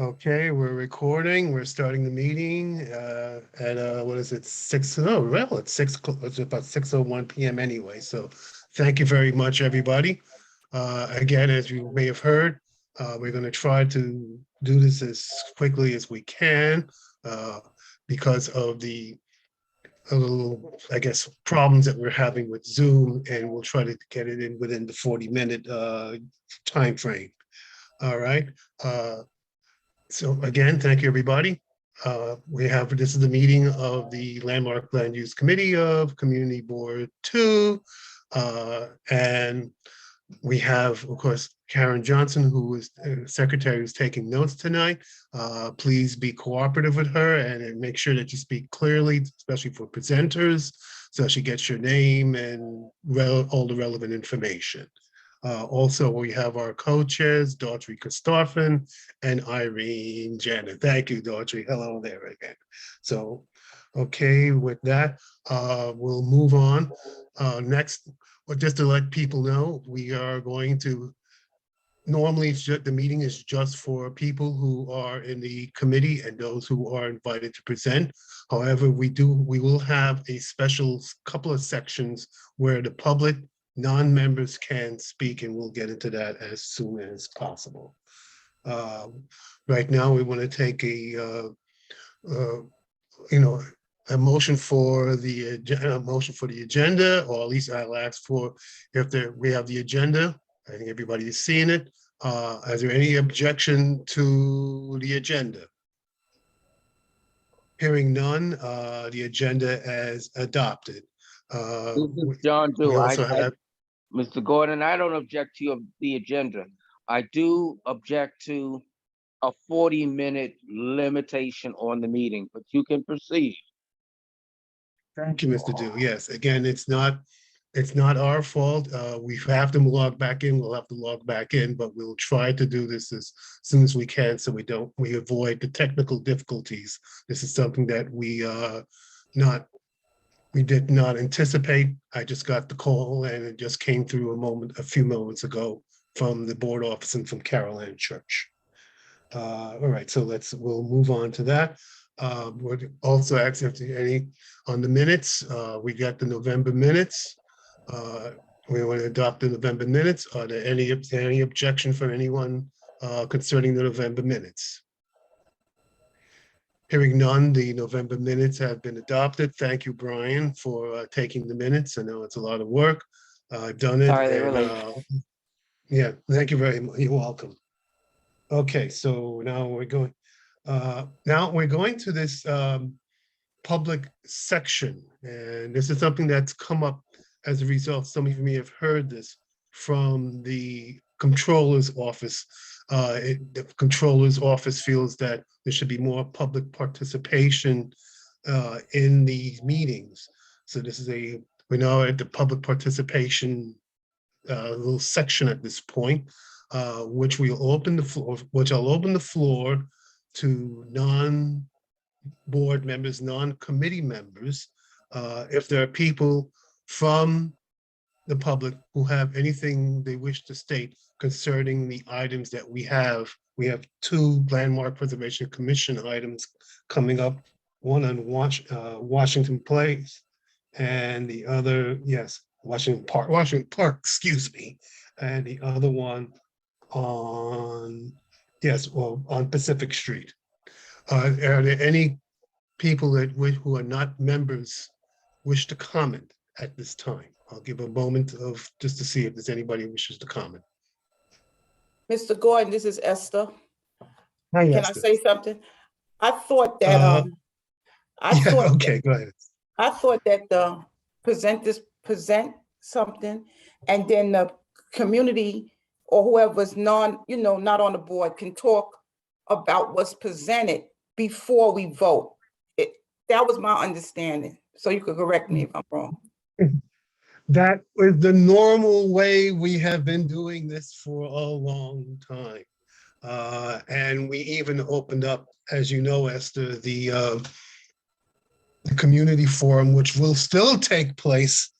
Okay, we're recording. We're starting the meeting at what is it? It's it's about 6:01 p.m. anyway. So thank you very much, everybody. Again, as you may have heard, we're going to try to do this as quickly as we can uh, because of the little, I guess, problems that we're having with Zoom, and we'll try to get it in within the 40-minute time frame. All right. So again, thank you, everybody. This is the meeting of the Landmark Land Use Committee of Community Board 2. And we have, of course, Karen Johnson, who is secretary, who's taking notes tonight. Please be cooperative with her and make sure that you speak clearly, especially for presenters, so she gets your name and all the relevant information. Also, we have our co-chairs, Daughtry Christophin and Irene Janet. Thank you, Daughtry. Hello there again. So, okay, with that, we'll move on. Next, just to let people know, we are going to, normally the meeting is just for people who are in the committee and those who are invited to present. However, we will have a special couple of sections where the public non-members can speak, and we'll get into that as soon as possible. Right now, we want to take a motion for the agenda, or at least I'll ask for we have the agenda. I think everybody is seeing it. Is there any objection to the agenda? Hearing none, the agenda as adopted. This is John We Doe. also have Mr. Gordon, I don't object to the agenda. I do object to a 40-minute limitation on the meeting, but you can proceed. Thank you, Mr. Dew. Yes, again, it's not our fault. We have to log back in. We'll have to log back in, but we'll try to do this as soon as we can so we avoid the technical difficulties. This is something that we did not anticipate. I just got the call and it just came through a few moments ago from the board office and from Carol Ann Church. All right, so we'll move on to that. Would also ask if there any on the minutes. We got the November minutes. We want to adopt the November minutes. Are there any objection from anyone concerning the November minutes? Hearing none, the November minutes have been adopted. Thank you, Brian, for taking the minutes. I know it's a lot of work. I've done it. Sorry, they were late. Yeah, thank you very much. You're welcome. Okay, so now we're going to this public section, and this is something that's come up as a result. Some of you may have heard this from the Comptroller's office. The Comptroller's office feels that there should be more public participation in these meetings. So we're now at the public participation little section at this point, which I'll open the floor to non-board members, non-committee members. If there are people from the public who have anything they wish to state concerning the items that we have. We have two Landmark Preservation Commission items coming up, one on Washington Place, and the other, yes, Washington Park, excuse me, and the other one on Pacific Street. Are there any people who are not members wish to comment at this time? I'll give a moment just to see if there's anybody who wishes to comment. Mr. Gordon, this is Esther. Hi, Can Esther. I say something? I thought that okay, go ahead. I thought that the presenters present something, and then the community or whoever's not on the board can talk about what's presented before we vote. That was my understanding. So you could correct me if I'm wrong. That was the normal way we have been doing this for a long time. And we even opened up, as you know, Esther, the community forum, which will still take place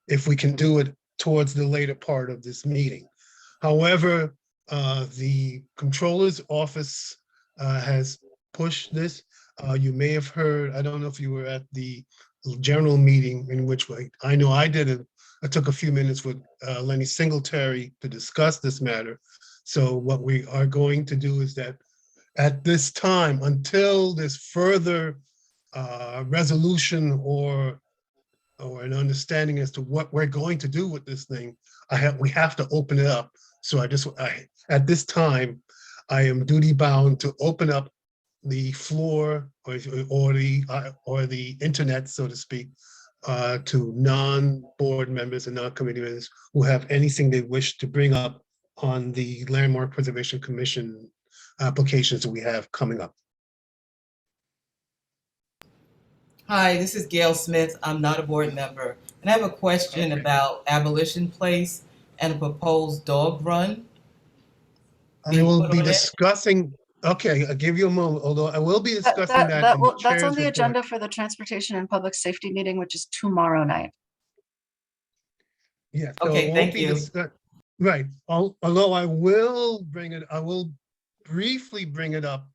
if we can do it towards the later part of this meeting. However, the Comptroller's office has pushed this. You may have heard, I don't know if you were at the general meeting in which I know I did it. I took a few minutes with Lenny Singletary to discuss this matter. So what we are going to do is that at this time, until there's further resolution or an understanding as to what we're going to do with this thing, we have to open it up. So at this time, I am duty bound to open up the floor or the internet, so to speak, to non-board members and non-committee members who have anything they wish to bring up on the Landmark Preservation Commission applications that we have coming up. Hi, this is Gail Smith. I'm not a board member. And I have a question about Abolition Place and a proposed dog run. I will be discussing, okay, I'll give you a moment, although I will be discussing that in the That's on chair's the report. agenda for the Transportation and Public Safety meeting, which is tomorrow night. Yeah. So Okay, it won't thank be you. Right. Although I will briefly bring it up,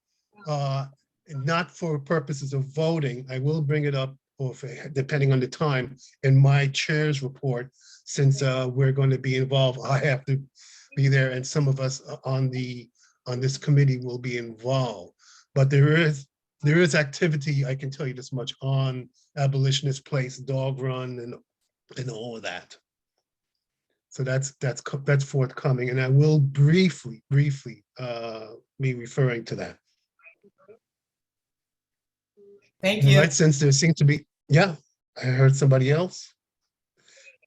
not for purposes of voting. I will bring it up, or depending on the time, in my chair's report, since we're going to be involved. I have to be there, and some of us on this committee will be involved. But there is activity, I can tell you this much, on Abolitionist Place, dog run, and all of that. So that's forthcoming, and I will briefly be referring to that. Thank All you. right, since there seems to be, yeah, I heard somebody else.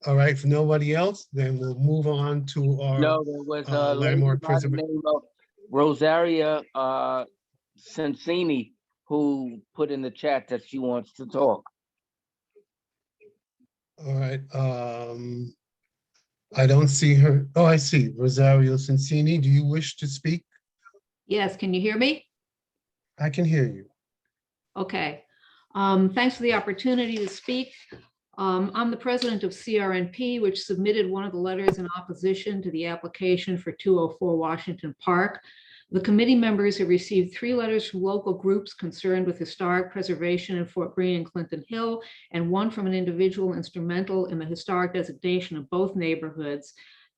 All right, if nobody else, then we'll move on to our No, there was a lady landmark by the preservation. name of Rosaria Sensini who put in the chat that she wants to talk. All right, I don't see her. Oh, I see, Rosario Sensini. Do you wish to speak? Yes, can you hear me? I can hear you. Okay. Thanks for the opportunity to speak. I'm the president of CRNP, which submitted one of the letters in opposition to the application for 204 Washington Park. The committee members have received 3 letters from local groups concerned with historic preservation in Fort Greene and Clinton Hill, and 1 from an individual instrumental in the historic designation of both neighborhoods.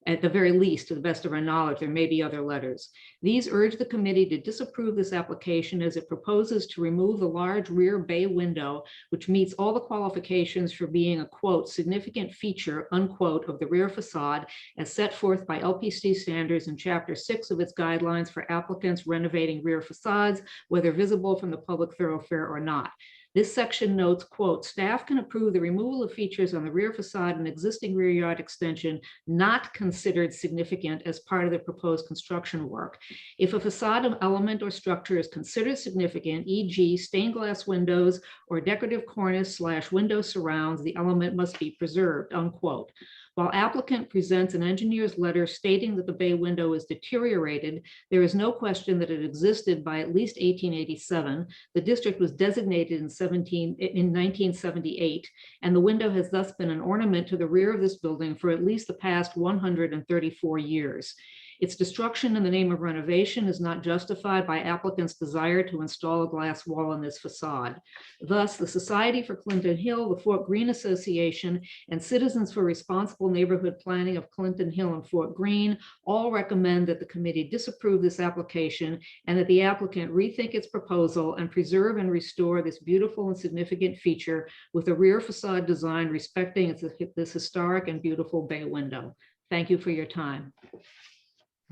At the very least, to the best of our knowledge, there may be other letters. These urge the committee to disapprove this application as it proposes to remove the large rear bay window, which meets all the qualifications for being a, quote, significant feature, unquote, of the rear facade as set forth by LPC standards in Chapter 6 of its guidelines for applicants renovating rear facades, whether visible from the public thoroughfare or not. This section notes, quote, staff can approve the removal of features on the rear facade and existing rear yard extension not considered significant as part of the proposed construction work. If a facade element or structure is considered significant, e.g. stained glass windows or decorative cornice/window surrounds, the element must be preserved, unquote. While applicant presents an engineer's letter stating that the bay window is deteriorated, there is no question that it existed by at least 1887. The district was designated in 1978, and the window has thus been an ornament to the rear of this building for at least the past 134 years. Its destruction in the name of renovation is not justified by applicants' desire to install a glass wall in this facade. Thus, the Society for Clinton Hill, the Fort Greene Association, and Citizens for Responsible Neighborhood Planning of Clinton Hill and Fort Greene all recommend that the committee disapprove this application and that the applicant rethink its proposal and preserve and restore this beautiful and significant feature with a rear facade design respecting this historic and beautiful bay window. Thank you for your time.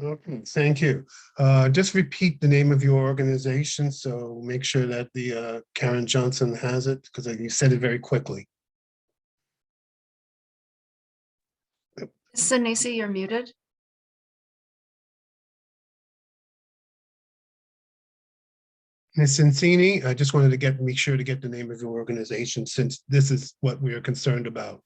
Okay, thank you. Just repeat the name of your organization, so make sure that the Karen Johnson has it, because you said it very quickly. Sinisi, you're muted. Ms. Sensini, I just wanted to make sure to get the name of your organization, since this is what we are concerned about.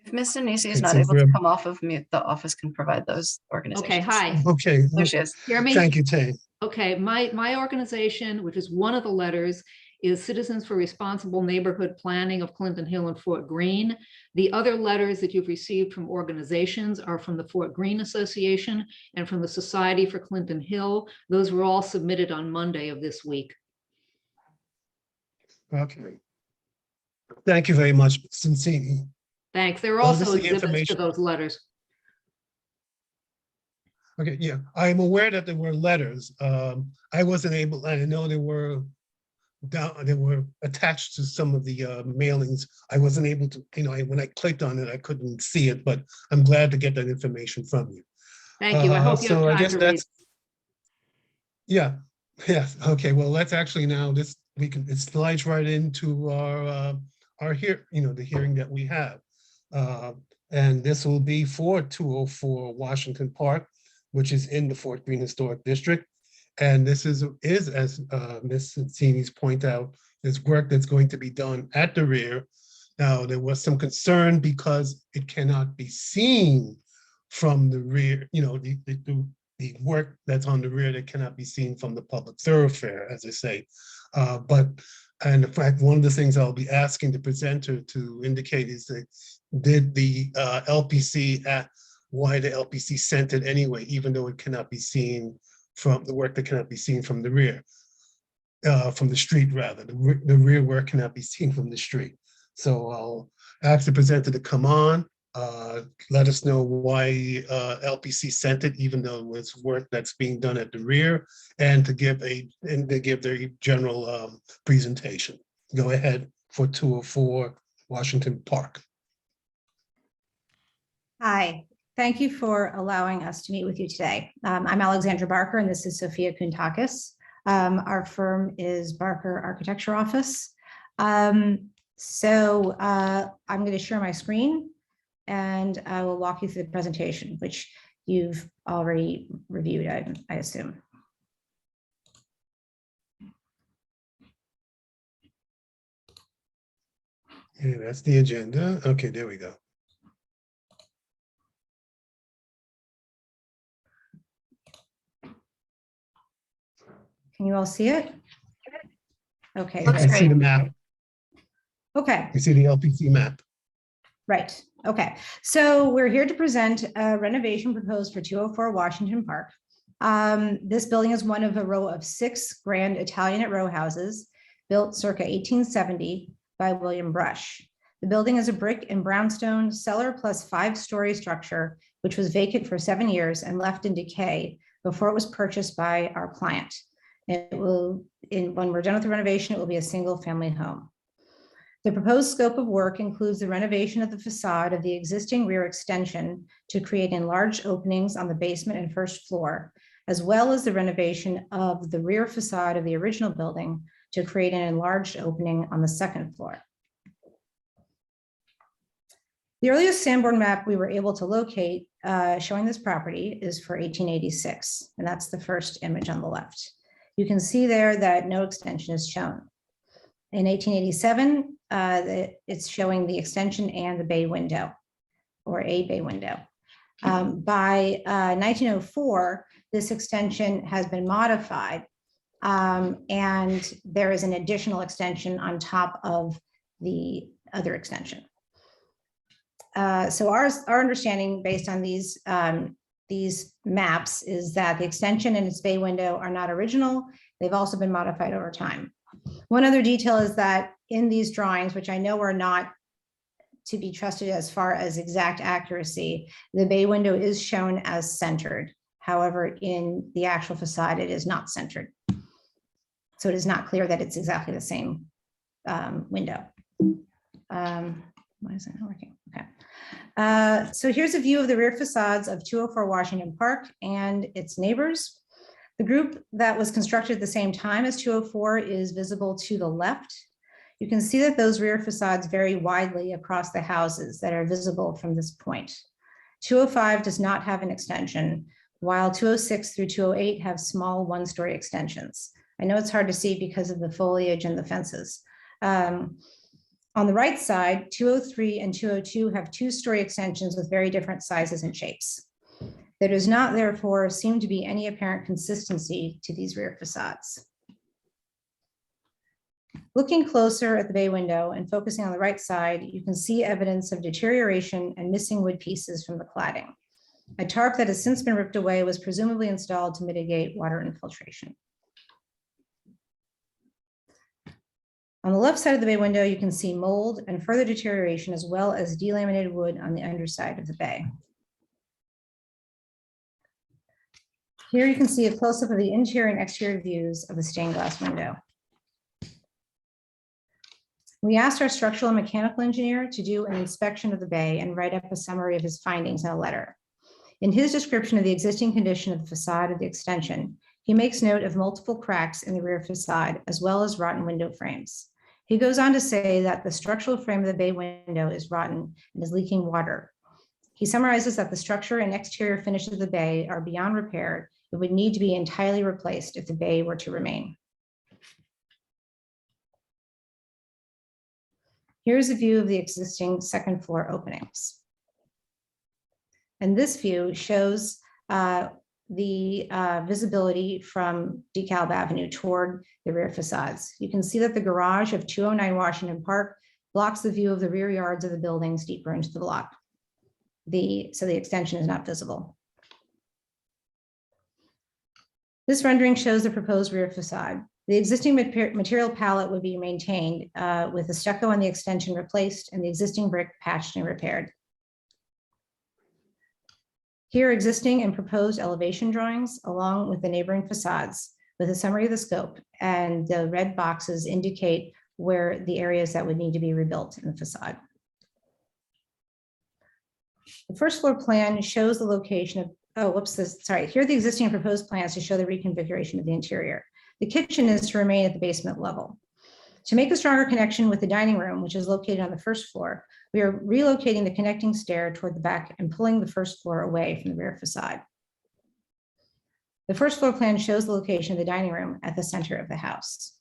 If Ms. Sinisi is And not since able to we're- come off of mute, the office can provide those organizations. Okay, hi. Okay, There she is. Hear me? thank you, Tay. Okay, my organization, which is one of the letters, is Citizens for Responsible Neighborhood Planning of Clinton Hill and Fort Greene. The other letters that you've received from organizations are from the Fort Greene Association and from the Society for Clinton Hill. Those were all submitted on Monday of this week. Okay. Thank you very much, Cincini. Thanks. There are Oh, this also is the exhibits to information. those letters. Okay, yeah, I'm aware that there were letters. I wasn't able, I know they were attached to some of the mailings. I wasn't able to, when I clicked on it, I couldn't see it, but I'm glad to get that information from you. Thank you. I hope you have So I time guess to read. that's, yeah, okay, well, let's actually now, it slides right into our the hearing that we have. And this will be for 204 Washington Park, which is in the Fort Greene Historic District. And this is as Ms. Cincini's point out, there's work that's going to be done at the rear. Now, there was some concern because it cannot be seen from the rear, the work that's on the rear that cannot be seen from the public thoroughfare, as I say. And in fact, one of the things I'll be asking the presenter to indicate is that did the LPC why the LPC sent it anyway, even though it cannot be seen from the work that cannot be seen from the rear, from the street rather. The rear work cannot be seen from the street. So I'll ask the presenter to come on, let us know why LPC sent it, even though it was work that's being done at the rear, and to give their general presentation. Go ahead for 204 Washington Park. Hi, thank you for allowing us to meet with you today. I'm Alexandra Barker, and this is Sophia Kuntakis. Our firm is Barker Architecture Office. I'm going to share my screen, and I will walk you through the presentation, which you've already reviewed, I assume. Yeah, that's the agenda. Okay, there we go. Can you all see it? Okay. I can see the map. Okay. You see the LPC map. Right. Okay. So we're here to present a renovation proposed for 204 Washington Park. This building is one of a row of 6 grand Italianate row houses built circa 1870 by William Brush. The building is a brick and brownstone cellar plus 5-story structure, which was vacant for 7 years and left in decay before it was purchased by our client. When we're done with the renovation, it will be a single-family home. The proposed scope of work includes the renovation of the facade of the existing rear extension to create enlarged openings on the basement and first floor, as well as the renovation of the rear facade of the original building to create an enlarged opening on the second floor. The earliest Sanborn map we were able to locate showing this property is for 1886, and that's the first image on the left. You can see there that no extension is shown. In 1887, it's showing the extension and the bay window, or a bay window. By 1904, this extension has been modified, and there is an additional extension on top of the other extension. So our understanding based on these maps is that the extension and its bay window are not original. They've also been modified over time. One other detail is that in these drawings, which I know are not to be trusted as far as exact accuracy, the bay window is shown as centered. However, in the actual facade, it is not centered. So it is not clear that it's exactly the same window. Why is it not working? Okay. So here's a view of the rear facades of 204 Washington Park and its neighbors. The group that was constructed at the same time as 204 is visible to the left. You can see that those rear facades vary widely across the houses that are visible from this point. 205 does not have an extension, while 206 through 208 have small 1-story extensions. I know it's hard to see because of the foliage and the fences. On the right side, 203 and 202 have 2-story extensions with very different sizes and shapes. There does not, therefore, seem to be any apparent consistency to these rear facades. Looking closer at the bay window and focusing on the right side, you can see evidence of deterioration and missing wood pieces from the cladding. A tarp that has since been ripped away was presumably installed to mitigate water infiltration. On the left side of the bay window, you can see mold and further deterioration, as well as delaminated wood on the underside of the bay. Here you can see a close-up of the interior and exterior views of the stained glass window. We asked our structural and mechanical engineer to do an inspection of the bay and write up a summary of his findings in a letter. In his description of the existing condition of the facade of the extension, he makes note of multiple cracks in the rear facade, as well as rotten window frames. He goes on to say that the structural frame of the bay window is rotten and is leaking water. He summarizes that the structure and exterior finish of the bay are beyond repair. It would need to be entirely replaced if the bay were to remain. Here's a view of the existing second floor openings. And this view shows the visibility from DeKalb Avenue toward the rear facades. You can see that the garage of 209 Washington Park blocks the view of the rear yards of the buildings deeper into the block. So the extension is not visible. This rendering shows the proposed rear facade. The existing material palette would be maintained with the stucco on the extension replaced and the existing brick patched and repaired. Here are existing and proposed elevation drawings along with the neighboring facades with a summary of the scope, and the red boxes indicate where the areas that would need to be rebuilt in the facade. The first floor plan shows the location of, here are the existing and proposed plans to show the reconfiguration of the interior. The kitchen is to remain at the basement level. To make a stronger connection with the dining room, which is located on the first floor, we are relocating the connecting stair toward the back and pulling the first floor away from the rear facade. The first floor plan shows the location of the dining room at the center of the house.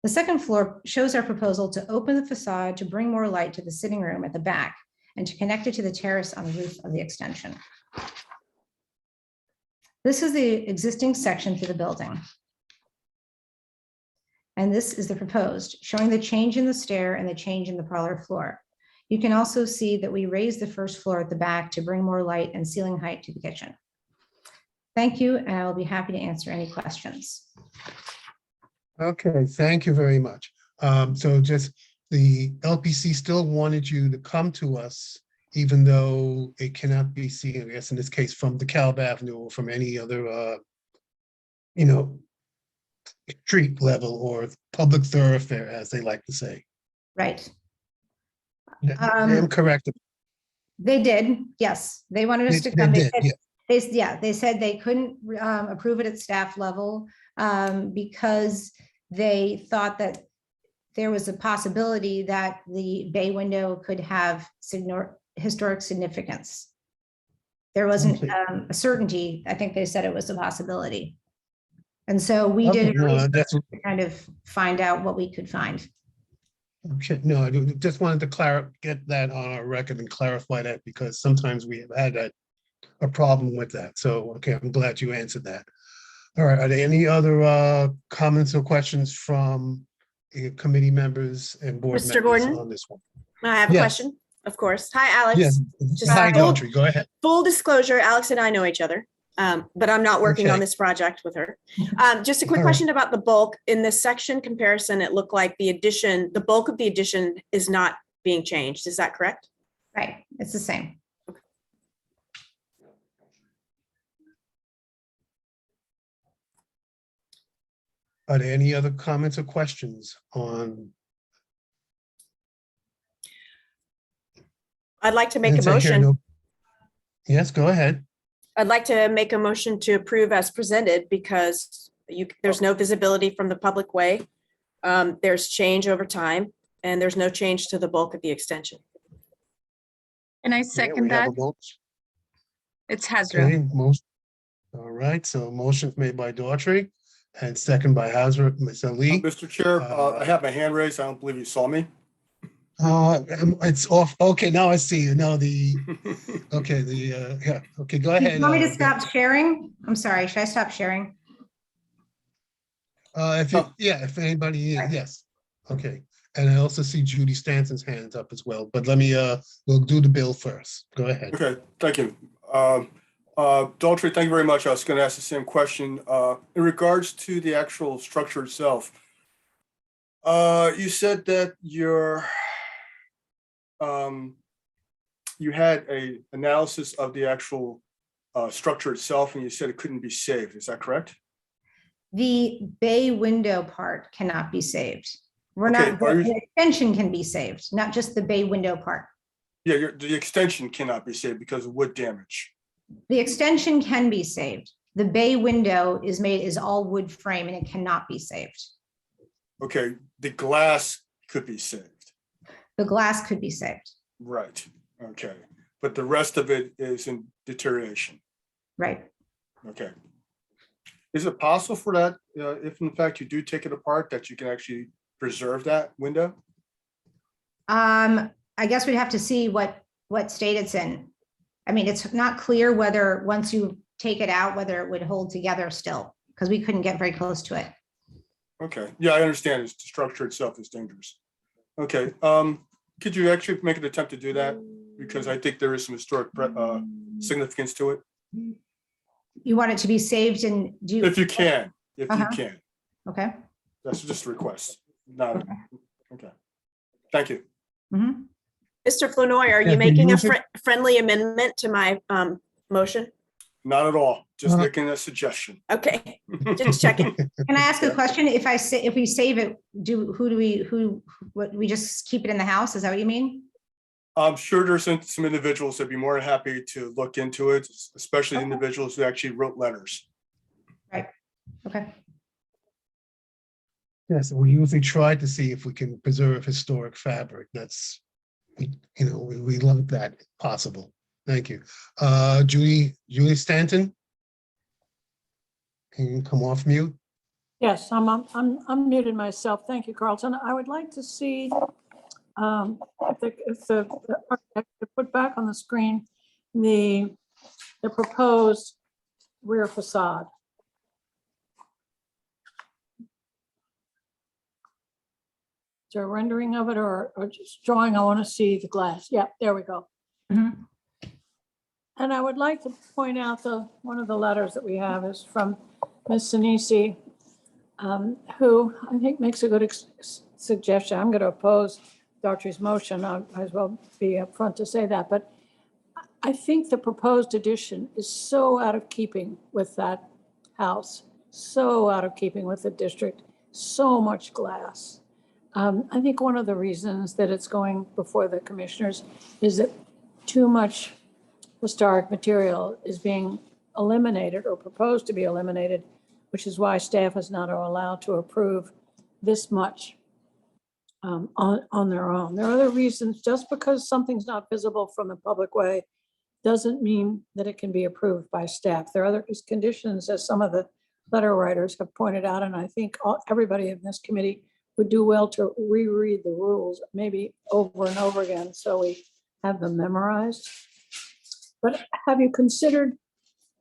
The second floor shows our proposal to open the facade to bring more light to the sitting room at the back and to connect it to the terrace on the roof of the extension. This is the existing section to the building. And this is the proposed, showing the change in the stair and the change in the parlor floor. You can also see that we raised the first floor at the back to bring more light and ceiling height to the kitchen. Thank you, and I will be happy to answer any questions. Okay, thank you very much. So just the LPC still wanted you to come to us, even though it cannot be seen, I guess in this case, from DeKalb Avenue or from any other, street level or public thoroughfare, as they like to say. Right. I'm correct. They did, yes. They wanted us to They come. did, They said they couldn't approve it at staff level because they thought that there was a possibility that the bay window could have historic significance. There wasn't a certainty. I think they said it was a possibility. And so we did to kind of find out what we could find. Okay, no, I just wanted to get that on our record and clarify that, because sometimes we have had a problem with that. So, okay, I'm glad you answered that. All right, are there any other comments or questions from committee members and board Mr. members Gordon? on this one? I have a Yes. question, of course. Hi, Alex. Yes, Just hi, full- Daughtry, go ahead. Full disclosure, Alex and I know each other, but I'm not working on Okay. this project with her. Just a quick All right. question about the bulk. In this section comparison, it looked like the bulk of the addition is not being changed. Is that correct? Right, it's the same. Are there any other comments or questions on? I'd like to make a Since I hear motion. no- Yes, go ahead. I'd like to make a motion to approve as presented because there's no visibility from the public way. There's change over time and there's no change to the bulk of the extension. And I Yeah, second we have that. a vote. It's Hazra. Okay, all right, so motion made by Daughtry and second by Hazra, Ms. Ali. Mr. Chair, I have my hand raised. I don't believe you saw me. It's off. Okay, now I see you. Now okay, yeah, okay, go Do ahead. you want me to stop sharing? I'm sorry, should I stop sharing? If anybody, yes, okay. And I also see Judy Stanton's hands up as well, but let me, we'll do the bill first. Go ahead. Okay, thank you. Daltrey, thank you very much. I was going to ask the same question. In regards to the actual structure itself, you said that you had a analysis of the actual structure itself, and you said it couldn't be saved. Is that correct? The bay window part cannot be saved. We're Okay, not, are you- the extension can be saved, not just the bay window part. Yeah, the extension cannot be saved because of wood damage. The extension can be saved. The bay window is all wood frame and it cannot be saved. Okay, the glass could be saved. The glass could be saved, Right, okay. But the rest of it is in deterioration. right? Okay. Is it possible for that, if in fact you do take it apart, that you can actually preserve that window? I guess we'd have to see what state it's in. I mean, it's not clear whether once you take it out, whether it would hold together still, because we couldn't get very close to it. Okay, yeah, I understand the structure itself is dangerous. Okay, could you actually make an attempt to do that? Because I think there is some historic significance to it. You want it to be saved and do. If you can, Uh-huh. Okay. That's just a request. Not, okay. Thank you. Mhm. Mr. Flanoy, are Yeah, you can making a you move friendly amendment to my motion? Not at all, just Uh-huh. making a suggestion. Okay, just checking. Can I ask a question? If we save it, we just keep it in the house? Is that what you mean? I'm sure there's some individuals that'd be more than happy to look into it, especially Okay. individuals who actually wrote letters. Okay. Yes, we usually try to see if we can preserve historic fabric. That's, we love that if possible. Thank you. Julie Stanton? Can you come off mute? Yes, I'm muted myself. Thank you, Carlton. I would like to see if the architect could put back on the screen the proposed rear facade. Is there a rendering of it or just drawing? I want to see the glass. Yeah, there we go. Mhm. And I would like to point out one of the letters that we have is from Ms. Sinisi, who I think makes a good suggestion. I'm going to oppose Daughtry's motion. I might as well be upfront to say that. But I think the proposed addition is so out of keeping with that house, so out of keeping with the district, so much glass. I think one of the reasons that it's going before the commissioners is that too much historic material is being eliminated or proposed to be eliminated, which is why staff is not allowed to approve this much on their own. There are other reasons. Just because something's not visible from the public way doesn't mean that it can be approved by staff. There are other conditions, as some of the letter writers have pointed out, and I think everybody in this committee would do well to reread the rules, maybe over and over again, so we have them memorized. But have you considered,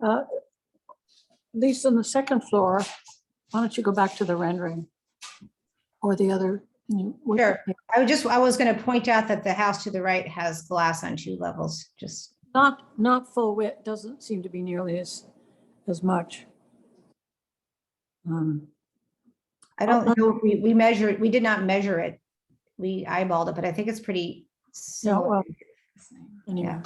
at least on the second floor, why don't you go back to the rendering or the other? Sure. I was going to point out that the house to the right has glass on 2 levels, just. Not full width, doesn't seem to be nearly as much. I don't know, we did not measure it. We eyeballed it, but I think it's pretty No, similar. well, anyway. Yeah.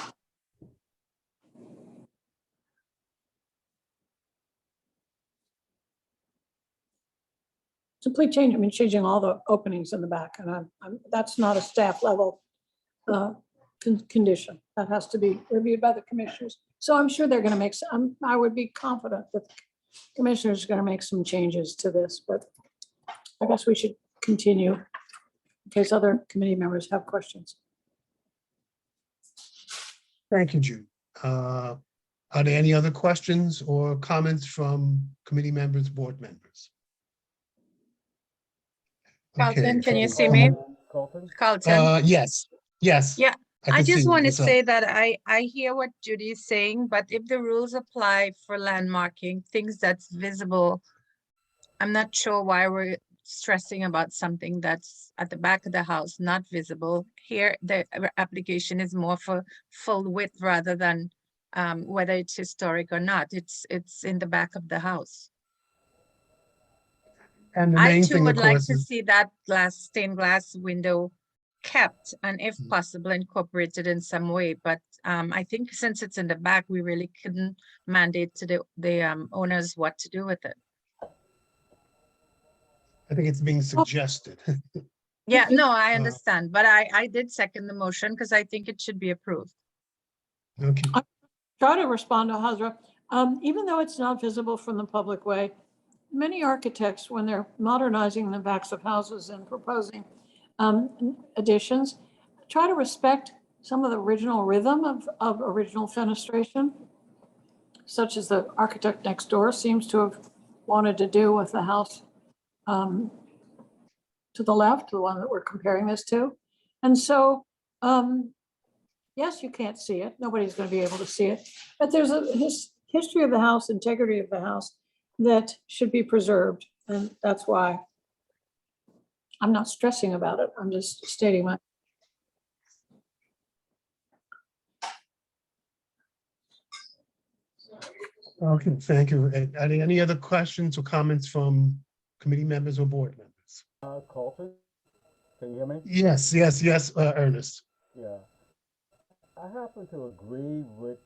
Simply changing all the openings in the back, and that's not a staff level condition. That has to be reviewed by the commissioners. So I'm sure they're going to make some, I would be confident that the commissioners are going to make some changes to this, but I guess we should continue in case other committee members have questions. Thank you, Jude. Are there any other questions or comments from committee members, board members? Carlton, can you see come me? on. Carlton? Yes. Yeah, I can see just you. want to What's up? say that I hear what Judy is saying, but if the rules apply for landmarking, things that's visible I'm not sure why we're stressing about something that's at the back of the house, not visible. Here, the application is more for full width rather than whether it's historic or not. It's in the back of the house. And the I main too thing, of would like course, to is see that stained glass window kept and if possible incorporated in some way. But I think since it's in the back, we really couldn't mandate to the owners what to do with it. I think it's being suggested. Yeah, no, I Uh, understand, but I did second the motion because I think it should be approved. Okay, Try to respond to Hazra. Even though it's not visible from the public way, many architects, when they're modernizing the backs of houses and proposing additions, try to respect some of the original rhythm of original fenestration, such as the architect next door seems to have wanted to do with the house to the left, the one that we're comparing this to. And so, yes, you can't see it. Nobody's going to be able to see it. But there's a history of the house, integrity of the house that should be preserved. And that's why I'm not stressing about it. I'm just stating my. okay, thank you. Are there any other questions or comments from committee members or board members? Colton, can you hear me? Yes, Ernest. Yeah. I happen to agree with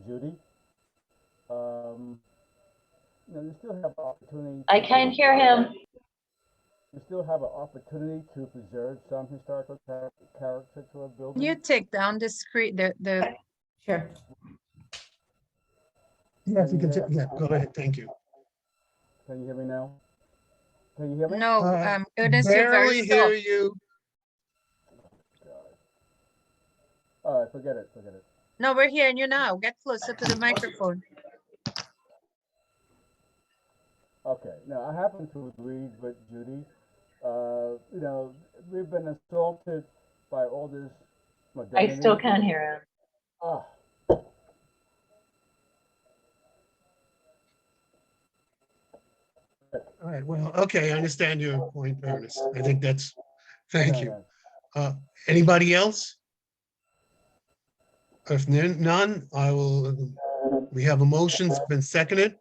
Judy. You still have opportunity. I can't hear him. You still have an opportunity to preserve some historical character to a building. You take down the screen, the Sure. Yes, you can, yeah, go ahead, thank you. Can you hear me now? Can you hear me? no, Ernest, you're very Barely hear soft. you. All right, forget it. No, we're hearing you now. Get closer to the microphone. Okay, now I happen to agree with Judy. We've been assaulted by all this modernity. I still can't hear him. Ah. All right, well, okay, I understand your point, Ernest. I think that's, thank you. Anybody else? If none, we have a motion, it's been seconded,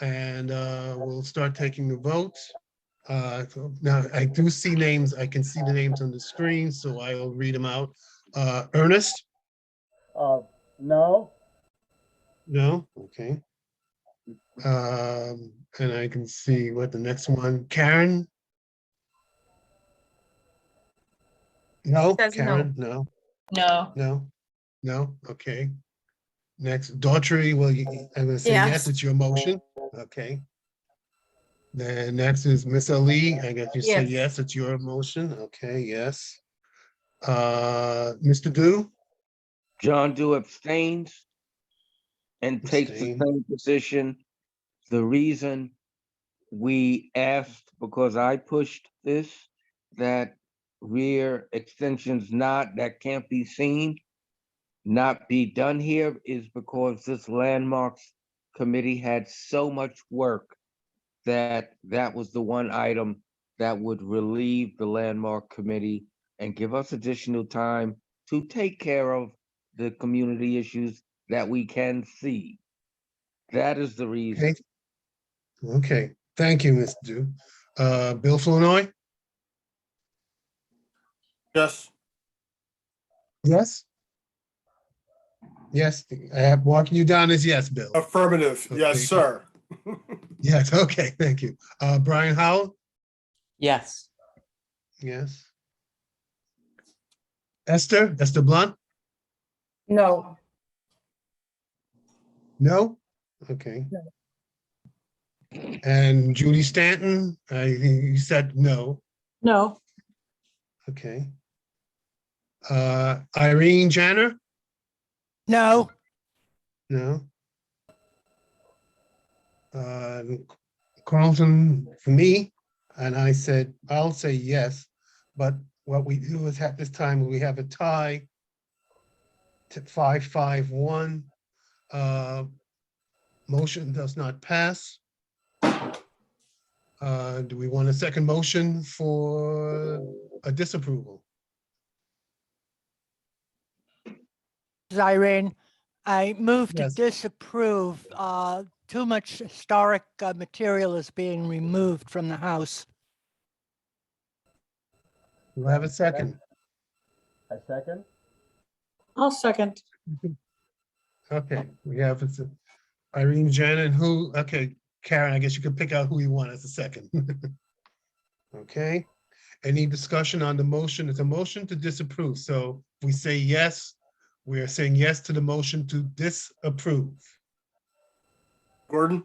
and we'll start taking the votes. Now, I do see names, I can see the names on the screen, so I will read them out. Ernest? No. No, okay. And I can see what the next one, Karen? No, Says no. Karen, no, No. no, okay. Next, Daughtry, well, I'm gonna say yes, Yes. it's your motion, okay. Then next is Miss Ali, I guess you said yes, it's your motion, okay, yes. Mr. Du? John Doe abstains and takes the Abstain. same position. The reason we asked, because I pushed this, that rear extensions that can't be seen, not be done here, is because this landmarks committee had so much work that was the one item that would relieve the landmark committee and give us additional time to take care of the community issues that we can see. That is the reason. Okay, thank you, Mr. Du. Bill Flournoy? Yes. Yes? Yes, I have walking you down as yes, Bill. Affirmative. Okay. Yes, sir. Yes, okay, thank you. Brian Howell? Yes. Yes. Esther Blunt? No. No? Okay. No. And Judy Stanton, I think you said no. No. Okay. Irene Janner? No. No. Carlton, for me, and I said, I'll say yes, but what we do is at this time, we have a tie to 5-5-1. Motion does not pass. Do we want a second motion for a disapproval? This is Irene, I move to Yes. disapprove. Too much historic material is being removed from the house. Do I have a second? I second. I'll second. Okay, we have it's Irene, Jen, and who? Okay, Karen, I guess you can pick out who you want as a second. Okay, any discussion on the motion? It's a motion to disapprove. So if we say yes, we are saying yes to the motion to disapprove. Gordon,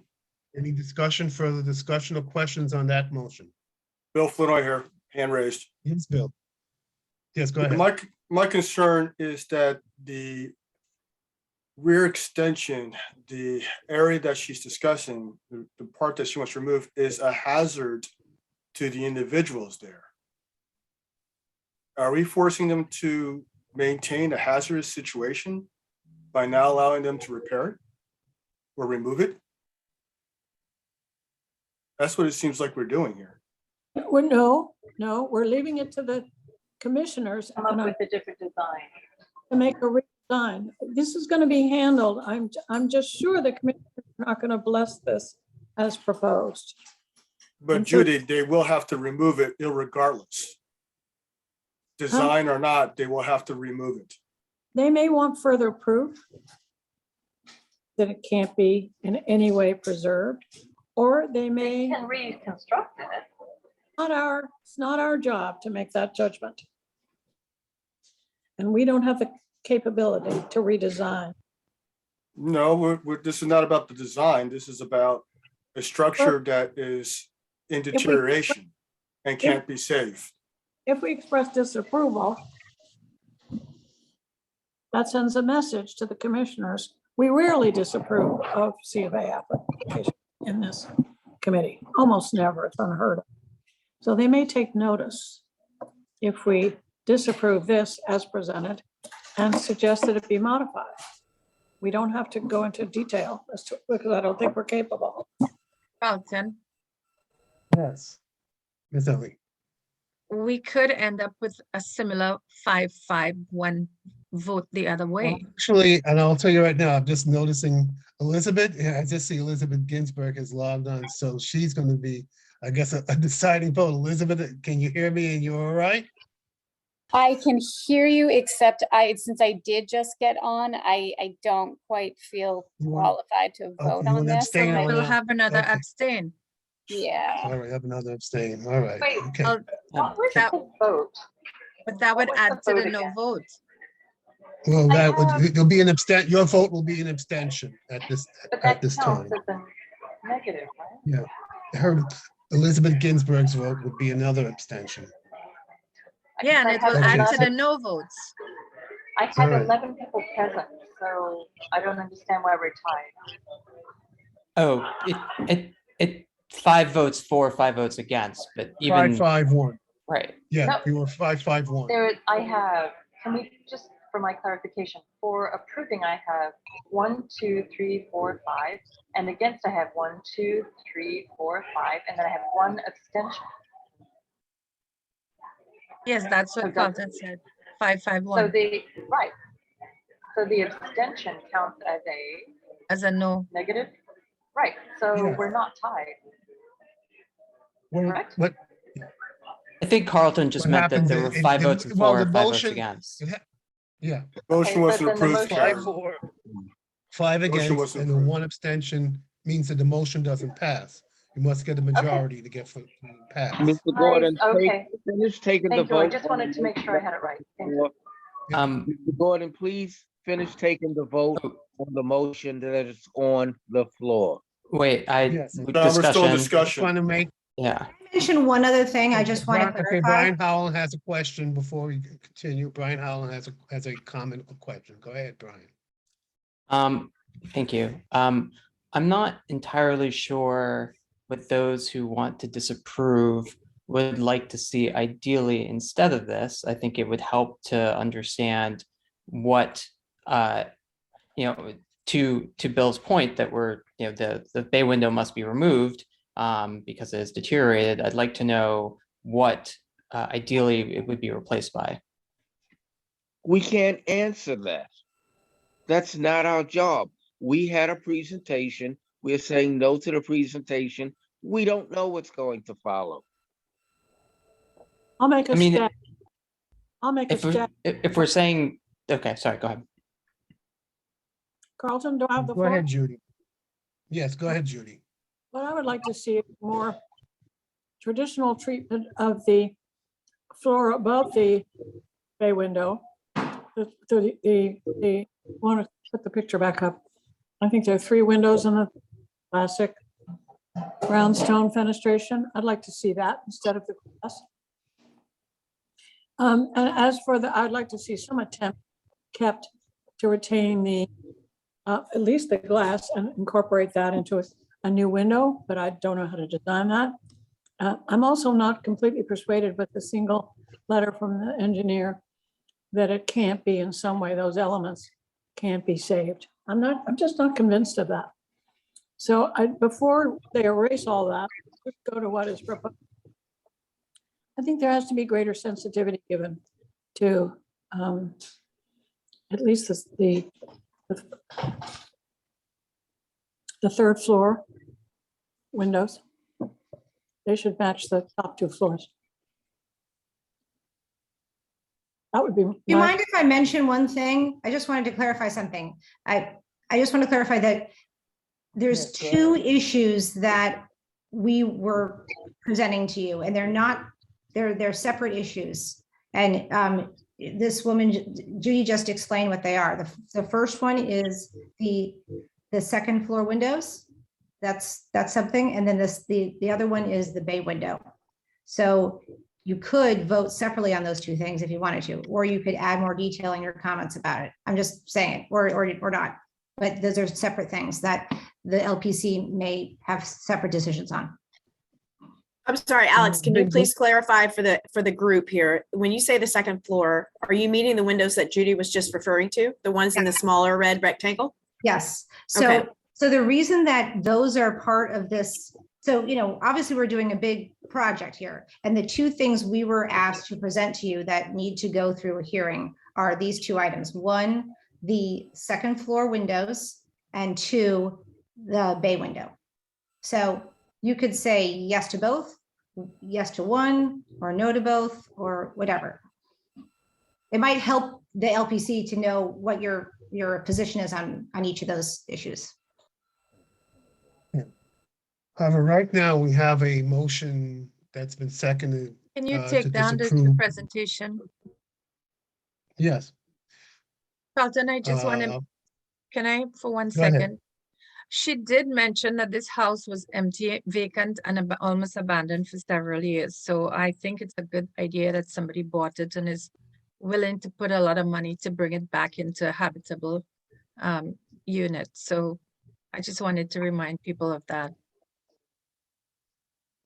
Any discussion, further discussion or questions on that motion? Bill Flinoy here, hand raised. Yes, Bill. Yes, go ahead. My concern is that the rear extension, the area that she's discussing, the part that she wants to remove is a hazard to the individuals there. Are we forcing them to maintain a hazardous situation by not allowing them to repair it or remove it? That's what it seems like we're doing here. Well, no, we're leaving it to the commissioners Come up with a different design. to make a redesign. This is going to be handled. I'm just sure the commissioners are not going to bless this as proposed. But And so- Judy, they will have to remove it irregardless. Design or not, they will have to remove it. They may want further proof that it can't be in any way preserved, or they They may, can reconstruct it. it's not our job to make that judgment. And we don't have the capability to redesign. No, this is not about the design. This is about a structure that is in deterioration and can't be saved. If we express disapproval, that sends a message to the commissioners. We rarely disapprove of C of A application in this committee, almost never, it's unheard of. So they may take notice if we disapprove this as presented and suggest that it be modified. We don't have to go into detail as to, because I don't think we're capable. Carlton, Yes. Ms. Ellie. we could end up with a similar 5-5-1 vote the other way. Actually, and I'll tell you right now, I'm just noticing Elizabeth, I just see Elizabeth Ginsburg has logged on, so she's going to be, I guess, a deciding vote. Elizabeth, can you hear me and you're all right? I can hear you, except since I did just get on, I don't quite feel You want- qualified to vote you on want to this. abstain on We'll that? have another Okay. abstain. Yeah. All right, have another abstain. All right. Wait, Okay. what was that- the vote? But that would What was add the to the vote no again? vote. Well, I that would, have- there'll be an your vote will be an abstention at this But that time. counts as a negative, right? Yeah. Her, Elizabeth Ginsburg's vote would be another abstention. Yeah, and I it will had add to 11 the no votes. I had All right. 11 people present, so I don't understand why we're tied. Oh, it 5 votes for, 5 votes against, but even, 5-5-1. right. Yeah, No. you were 5-5-1. Can we just, for my clarification, for approving, I have 1, 2, 3, 4, 5, and against I have 1, 2, 3, 4, 5, and then I have 1 abstention. Yes, that's what Okay. Carlton said, So 5-5-1 right. So the abstention counts as a as a no. negative? Right, so Yeah. we're not tied. Correct? What I think Carlton just What meant that happens there were is- 5 it- votes in well, for, the 5 votes motion- against. Yeah, Motion Okay, wasn't but then the approved, motion- Karen. 5 Motion against wasn't and the approved. 1 abstention means that the motion doesn't pass. You must get a majority to get for pass. Mr. Gordon, okay. finish taking the Thank you, I vote. just wanted to make sure I had it right. Thank you. Mr. Gordon, please finish taking the vote on the motion that is on the floor. Wait, Yes. No, we're still in discussion, Just discussion. want to make. yeah. Mention one other thing. I just want to Okay, clarify. Brian Howland has a question before we continue. Brian Howland has a comment or question. Go ahead, Brian. Thank you. I'm not entirely sure what those who want to disapprove would like to see ideally instead of this. I think it would help to understand what, to Bill's point that the bay window must be removed. because it has deteriorated. I'd like to know what ideally it would be replaced by. We can't answer that. That's not our job. We had a presentation. We're saying no to the presentation. We don't know what's going to follow. I'll make a I mean, stat. I'll make a stat. if we're saying, okay, sorry, go ahead. Carlton, do I have the Go floor? ahead, Judy. Yes, go ahead, Judy. What I would like to see is more traditional treatment of the floor above the bay window. Want to put the picture back up. I think there are 3 windows in the classic brownstone fenestration. I'd like to see that instead of the glass. And as for I'd like to see some attempt kept to retain the, at least the glass and incorporate that into a new window, but I don't know how to design that. I'm also not completely persuaded with the single letter from the engineer that it can't be in some way, those elements can't be saved. I'm just not convinced of that. So before they erase all that, let's go to what is proposed. I think there has to be greater sensitivity given to at least the 3rd floor windows. They should match the top 2 floors. That would be. Do you mind if I mention one thing? I just wanted to clarify something. I just want to clarify that there's 2 issues that we were presenting to you, and they're separate issues. And this woman, Judy, just explained what they are. The first one is the 2nd floor windows. That's something. And then the other one is the bay window. So you could vote separately on those 2 things if you wanted to, or you could add more detail in your comments about it. I'm just saying, or not. But those are separate things that the LPC may have separate decisions on. I'm sorry, Alex, can you please clarify for the group here? When you say the 2nd floor, are you meaning the windows that Judy was just referring to? The ones in the smaller red rectangle? Yes. So, Okay. So the reason that those are part of this, so, obviously we're doing a big project here. And the 2 things we were asked to present to you that need to go through a hearing are these 2 items. 1, the 2nd floor windows, and 2, the bay window. So you could say yes to both, yes to 1, or no to both, or whatever. It might help the LPC to know what your position is on each of those issues. However, right now we have a motion that's been seconded. Can you to take down the disapprove. presentation? Yes. Carlton, I just want to, can I, for 1 Go ahead. second? She did mention that this house was empty, vacant, and almost abandoned for several years. So I think it's a good idea that somebody bought it and is willing to put a lot of money to bring it back into a habitable unit. So I just wanted to remind people of that.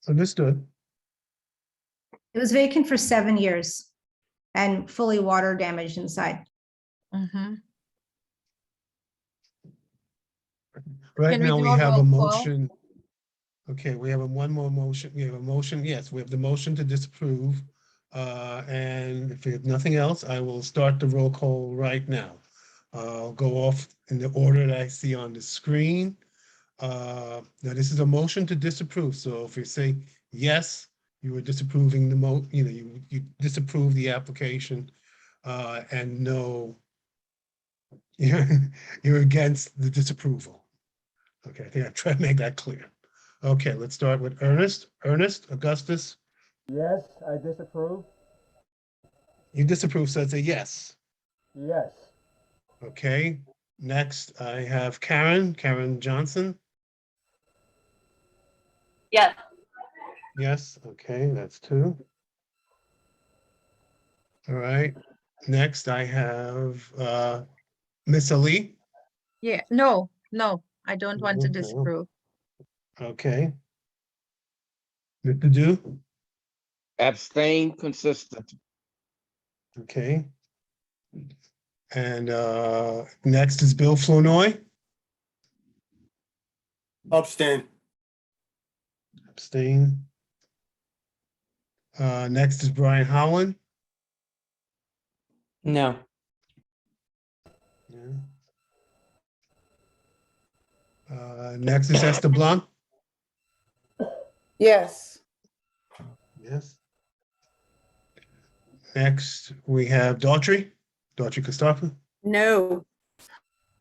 Understood. It was vacant for 7 years and fully water damaged inside. Mm-hmm. Right Can we now do we a have a roll call? motion. Okay, we have one more motion. We have a motion. Yes, we have the motion to disapprove. And if there's nothing else, I will start the roll call right now. I'll go off in the order that I see on the screen. Now this is a motion to disapprove. So if you say yes, you are disapproving the you disapprove the application, and no, you're against the disapproval. Okay, I think I tried to make that clear. Okay, let's start with Ernest. Ernest, Augustus. Yes, I disapprove. You disapprove, so it's a yes. Yes. Okay, next I have Karen Johnson. Yes. Yes, okay, that's 2. All right, next I have Miss Ali. Yeah, no, I don't want to No. disapprove. Okay. Mr. Do. Abstain, consistent. Okay. And next is Bill Flournoy. Abstain. Abstain. Next is Brian Howland. No. Yeah. Next is Esther Blanc. Yes. Yes. Next, we have Daughtry Christopher. No.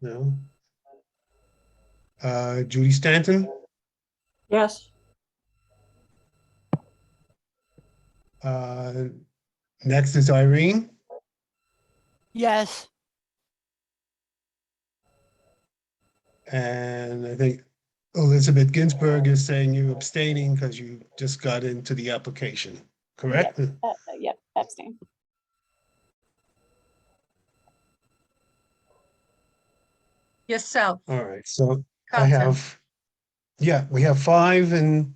No. Judy Stanton. Yes. Next is Irene. Yes. And I think Elizabeth Ginsburg is saying you're abstaining because you just got into the application, correct? Yep, abstain. Yourself. All right, so I Carlton. have, yeah, we have 5 and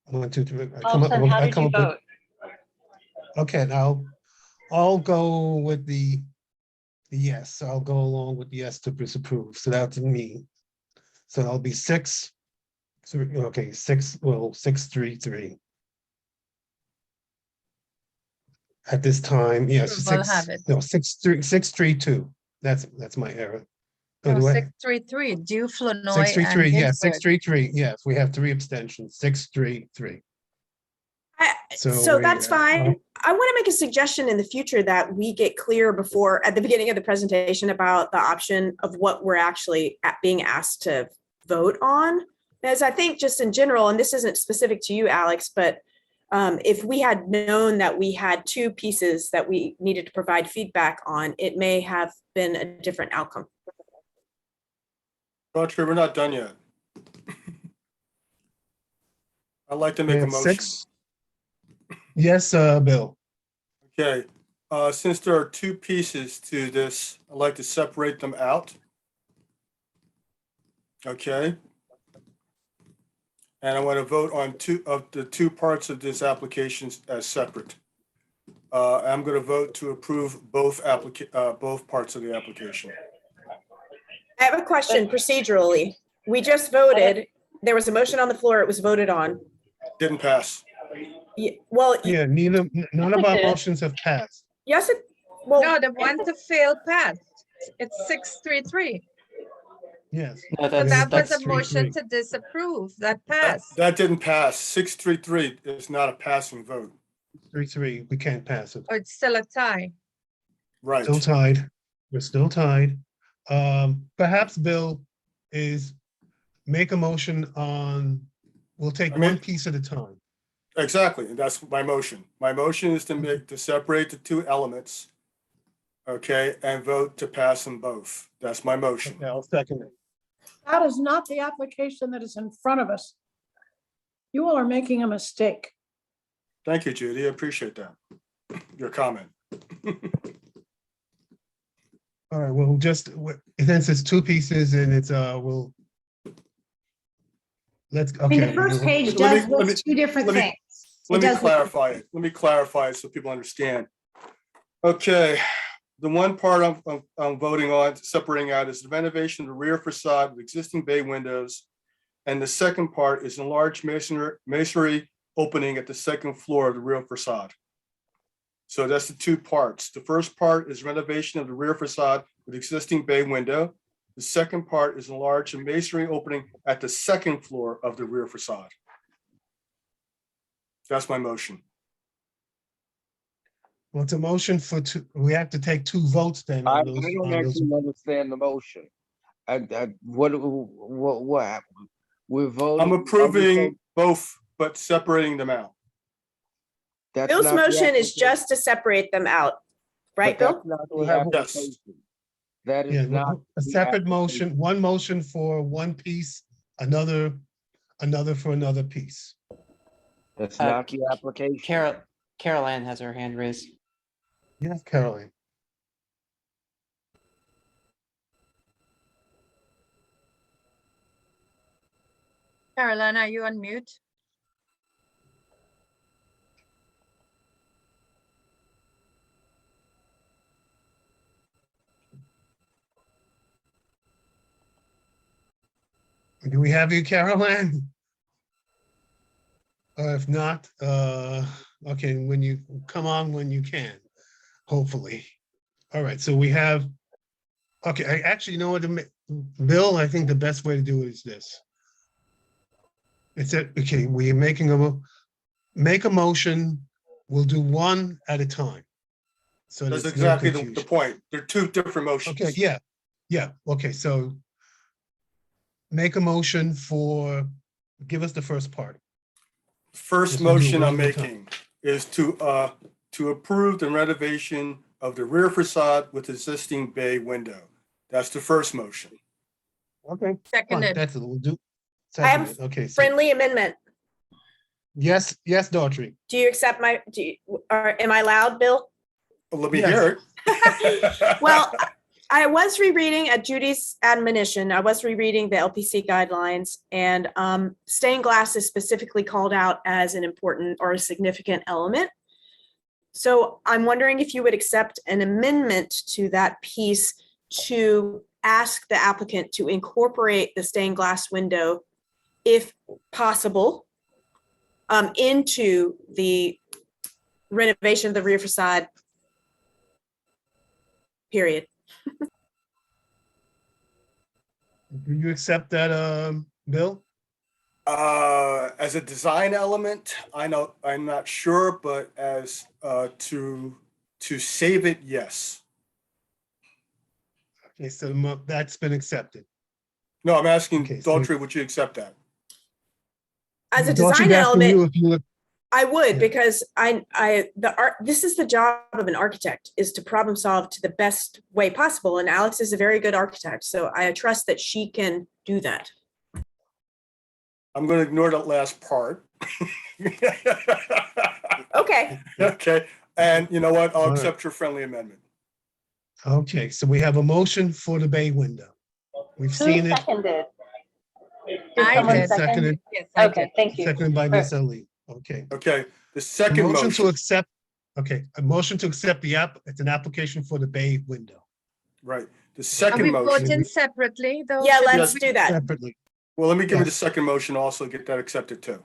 1, 2, 3. Carlton, how did you vote? Okay, now I'll go with the yes. I'll go along with the yes to disapprove. So that's me. So that'll be 6. Okay, 6. Well, 6-3-3. At this time, yes, Approval have it. 6-3-2. That's my error. Oh, No, do I? 633, Dew, Flournoy, 6-3-3. and Yeah, Ginsburg. 6-3-3. Yes, we have 3 abstentions. 6-3-3. So that's fine. I want to make a suggestion in the future that we get clear before, at the beginning of the presentation, about the option of what we're actually being asked to vote on. As I think just in general, and this isn't specific to you, Alex, but if we had known that we had 2 pieces that we needed to provide feedback on, it may have been a different outcome. Daughtry, we're not done yet. I'd like to We make a have motion. 6. Yes, Bill. Okay, since there are 2 pieces to this, I'd like to separate them out. Okay. And I want to vote on 2 of the 2 parts of this application as separate. I'm going to vote to approve both parts of the application. I have a question procedurally. We just voted. There was a motion on the floor. It was voted on. Didn't pass. Well, Yeah, none of our motions have passed. yes, well, No, the one to fail passed. It's 633. Yes. No, So that was a 6-3-3. motion to disapprove. That passed. That didn't pass. 6-3-3 is not a passing vote. 3-3. We can't pass it. Or it's still a tie. Right. Still tied. We're still tied. Perhaps Bill is make a motion on, we'll take one piece at a time. Exactly, and that's my motion. My motion is to separate the 2 elements, okay, and vote to pass them both. That's my motion. Okay, I'll second it. That is not the application that is in front of us. You all are making a mistake. Thank you, Judy. I appreciate that. Your comment. All right, well, since it's 2 pieces and it's, let's, I mean, okay. the first page Let me- does let me- list 2 different let me- things. Let me does- clarify it. Let me clarify it so people understand. Okay, the one part I'm voting on, separating out, is the renovation of the rear facade with existing bay windows. And the second part is enlarged masonry opening at the 2nd floor of the rear facade. So that's the 2 parts. The first part is renovation of the rear facade with existing bay window. The second part is enlarged masonry opening at the 2nd floor of the rear facade. That's my motion. Well, it's a motion for 2, we have to take 2 votes then I on those. don't on those. actually understand the motion. What happened? We're voting. I'm approving both, but separating them out. That's Bill's not the motion is application. just to separate them out, right, But Bill? that's not We'll the have- application. That Yeah, is not. a the separate motion, application. one motion for one piece, another for another piece. That's not the application. Carol Ann has her hand raised. Yes, Caroline. Caroline, are you on mute? Do we have you, Caroline? If not, okay, when you come on when you can, hopefully. All right, so we have, okay, I actually, you know what, Bill, I think the best way to do it is this. It's that, okay, we're make a motion, we'll do one at a time. So That's there's no exactly the confusion. point. They're two different motions. Okay, yeah, okay, so make a motion for, give us the first part. First Yes, we'll do motion one I'm at a time. making is to approve the renovation of the rear facade with existing bay window. That's the first motion. Okay. Fine, Seconded. that's it, we'll do. I have Seconded. Okay, so, friendly amendment. yes, Daughtry. Do you accept am I loud, Bill? Let me Yes. hear it. Well, I was rereading at Judy's admonition, I was rereading the LPC guidelines, and stained glass is specifically called out as an important or a significant element. So I'm wondering if you would accept an amendment to that piece to ask the applicant to incorporate the stained glass window, if possible, into the renovation of the rear facade, period. Do you accept that, Bill? As a design element, I'm not sure, but as to save it, yes. Okay, so that's been accepted. No, I'm asking Okay, so- Daughtry, would you accept that? As a Daughtry, design back to element, you if you look- I would, Yeah. because this is the job of an architect, is to problem solve to the best way possible. And Alex is a very good architect, so I trust that she can do that. I'm going to ignore that last part. Okay, Okay, and you know what? I'll All right. accept your friendly amendment. Okay, so we have a motion for the bay window. We've Who seen it. seconded? Did I someone did. second? Seconded, Yes, I Okay, did. thank you. seconded by Ms. Ali. Okay. Okay, the A second motion to motion, accept, okay, a motion to accept it's an application for the bay window right, the Are second we motion. voting separately though? yeah, Should we- let's do that. separately. Well, let me give you the Yes. second motion also, get that accepted too.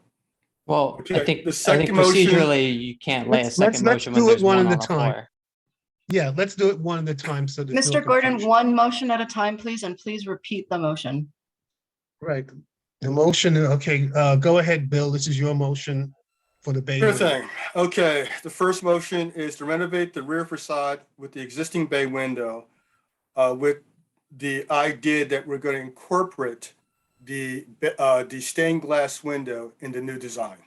Well, Okay, I think the second motion- procedurally, you can't lay a Let's second motion when do it there's one one at on a the time. floor. Yeah, let's do it one at a time so there's no Mr. Gordon, confusion. one motion at a time, please, and please repeat the motion. Right. The motion, okay, go ahead, Bill. This is your motion for the bay Sure window. thing. Okay, the first motion is to renovate the rear facade with the existing bay window with the idea that we're going to incorporate the stained glass window in the new design.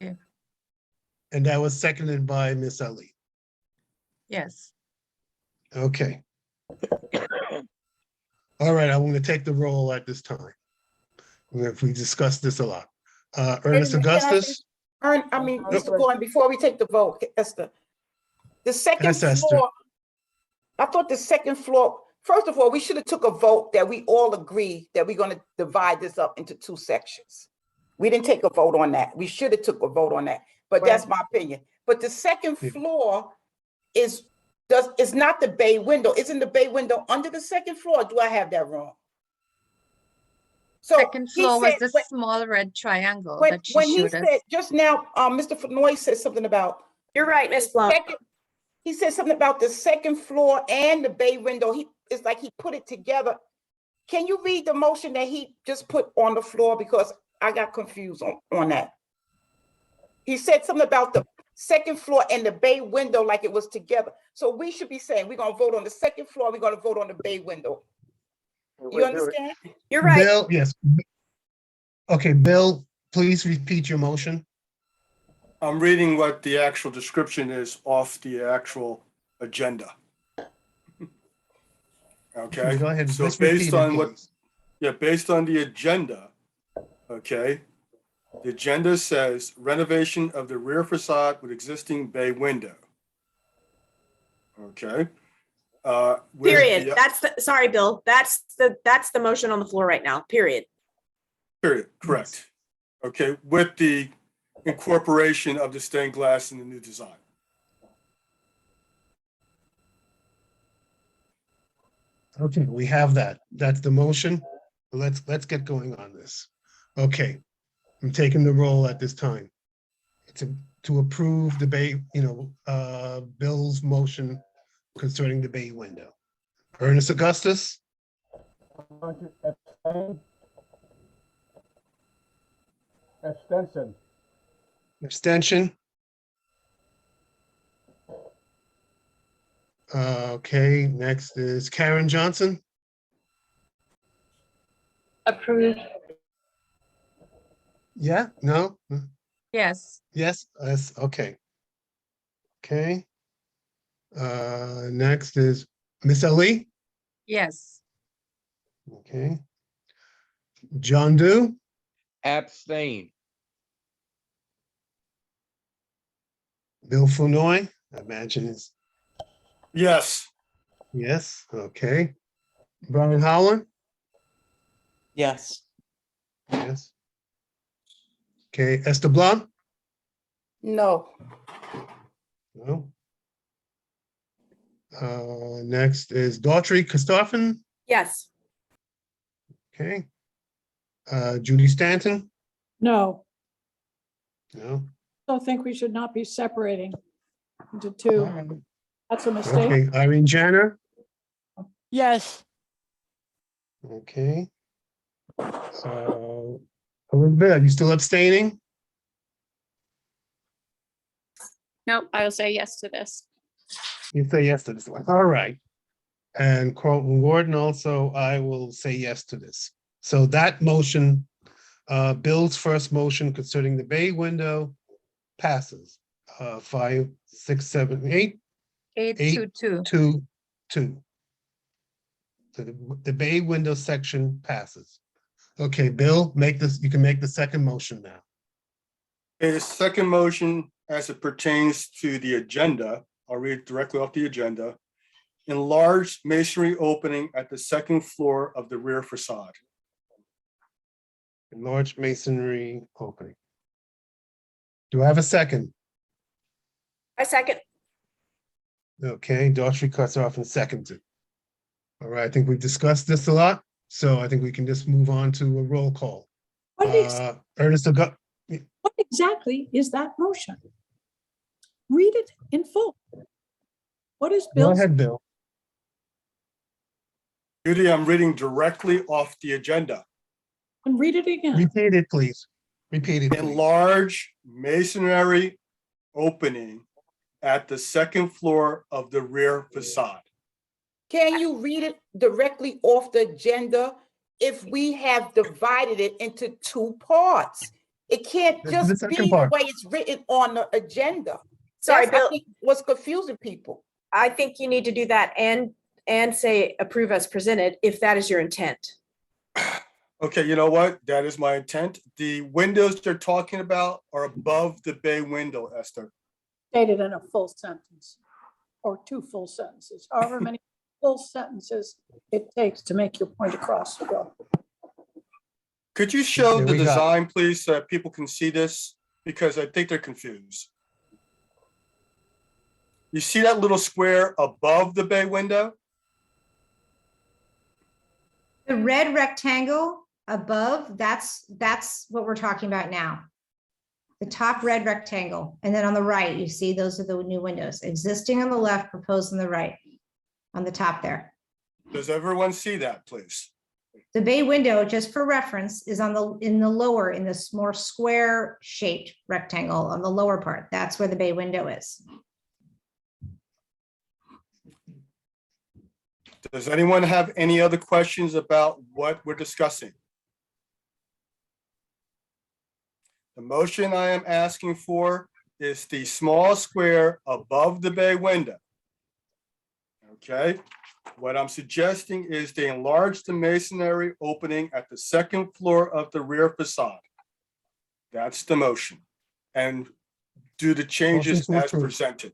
And that was seconded by Ms. Ali. Yes. Okay. All right, I'm going to take the roll at this time. We discussed this a lot. Ernest Can I Augustus? Mr. Gordon, before we take the vote, Esther, the second Yes, Esther. floor, I thought the second floor, first of all, we should have took a vote that we all agree that we're gonna divide this up into two sections. We didn't take a vote on that. We should have took a vote on that, but that's my opinion. But the second floor is not the bay window. Isn't the bay window under the second floor? Or do I have that wrong? So Second he floor was said- the small red triangle When that she he showed us. said, just now, Mr. Fenoy said something about. You're right, Ms. Blunt. He said something about the second floor and the bay window. It's like he put it together. Can you read the motion that he just put on the floor? Because I got confused on that. He said something about the second floor and the bay window like it was together. So we should be saying, we're gonna vote on the second floor, we're gonna vote on the bay window. You understand? You're right. Bill, yes. Okay, Bill, please repeat your motion. I'm reading what the actual description is off the actual agenda. Okay, Go ahead. so Let's based repeat it, on what, please. yeah, based on the agenda, okay, the agenda says renovation of the rear facade with existing bay window. Okay. With Period. the- Sorry, Bill. That's the motion on the floor right now, period. Period, correct. Okay, with the incorporation of the stained glass in the new design. Okay, we have that. That's the motion. Let's get going on this. Okay. I'm taking the roll at this time. To approve the bay, Bill's motion concerning the bay window. Ernest Augustus, Abstention. abstention. Okay, next is Karen Johnson. Approve. Yeah, no? Yes. Yes, okay. Okay. Next is Miss Ali. Yes. Okay. John Doe, Abstain. Bill Flournoy, I imagine is Yes. yes, okay. Brian Howland, Yes. yes. Okay, Esther Blanc, No. no. Next is Daughtry Christophen, Yes. okay. Judy Stanton, No, no. don't think we should not be separating into two. That's a mistake. Okay, Irene Janner, Yes. okay. Elizabeth, are you still abstaining? Nope, I'll say yes to this. You say yes to this one, all right. And Carlton Gordon also, I will say yes to this. So that motion, Bill's first motion concerning the bay window passes. 5, 6, 7, 8, 822. 2, 2. So the bay window section passes. Okay, Bill, you can make the second motion now. A second motion as it pertains to the agenda, I'll read directly off the agenda. Enlarged masonry opening at the second floor of the rear facade. Enlarged masonry opening. Do I have a second? I second. Okay, Daughtry cuts off and seconds it. All right, I think we've discussed this a lot, so I think we can just move on to a roll call. Ernest Augustus. What exactly is that motion? Read it in full. What is Go Bill's? ahead, Bill. Judy, I'm reading directly off the agenda. And read it again. Repeat it, please. Repeat it, please. Enlarge masonry opening at the second floor of the rear facade. Can you read it directly off the agenda if we have divided it into two parts? It can't This is the just second be the part. way it's written on the agenda. Sorry, That's, I Bill. think, what's confusing people. I think you need to do that and say approve as presented if that is your intent. Okay, you know what? That is my intent. The windows they're talking about are above the bay window, Esther. Stated in a full sentence or two full sentences, however many full sentences it takes to make your point across. Bill. Could you show Okay, the we got it. design, please, so that people can see this? Because I think they're confused. You see that little square above the bay window? The red rectangle above, that's what we're talking about now. The top red rectangle. And then on the right, you see those are the new windows. Existing on the left, proposed on the right, on the top there. Does everyone see that, please? The bay window, just for reference, is in the lower, in this more square shaped rectangle on the lower part. That's where the bay window is. Does anyone have any other questions about what we're discussing? The motion I am asking for is the small square above the bay window. Okay, what I'm suggesting is they enlarge the masonry opening at the second floor of the rear facade. That's the motion. And do the changes Motion to as approve. presented.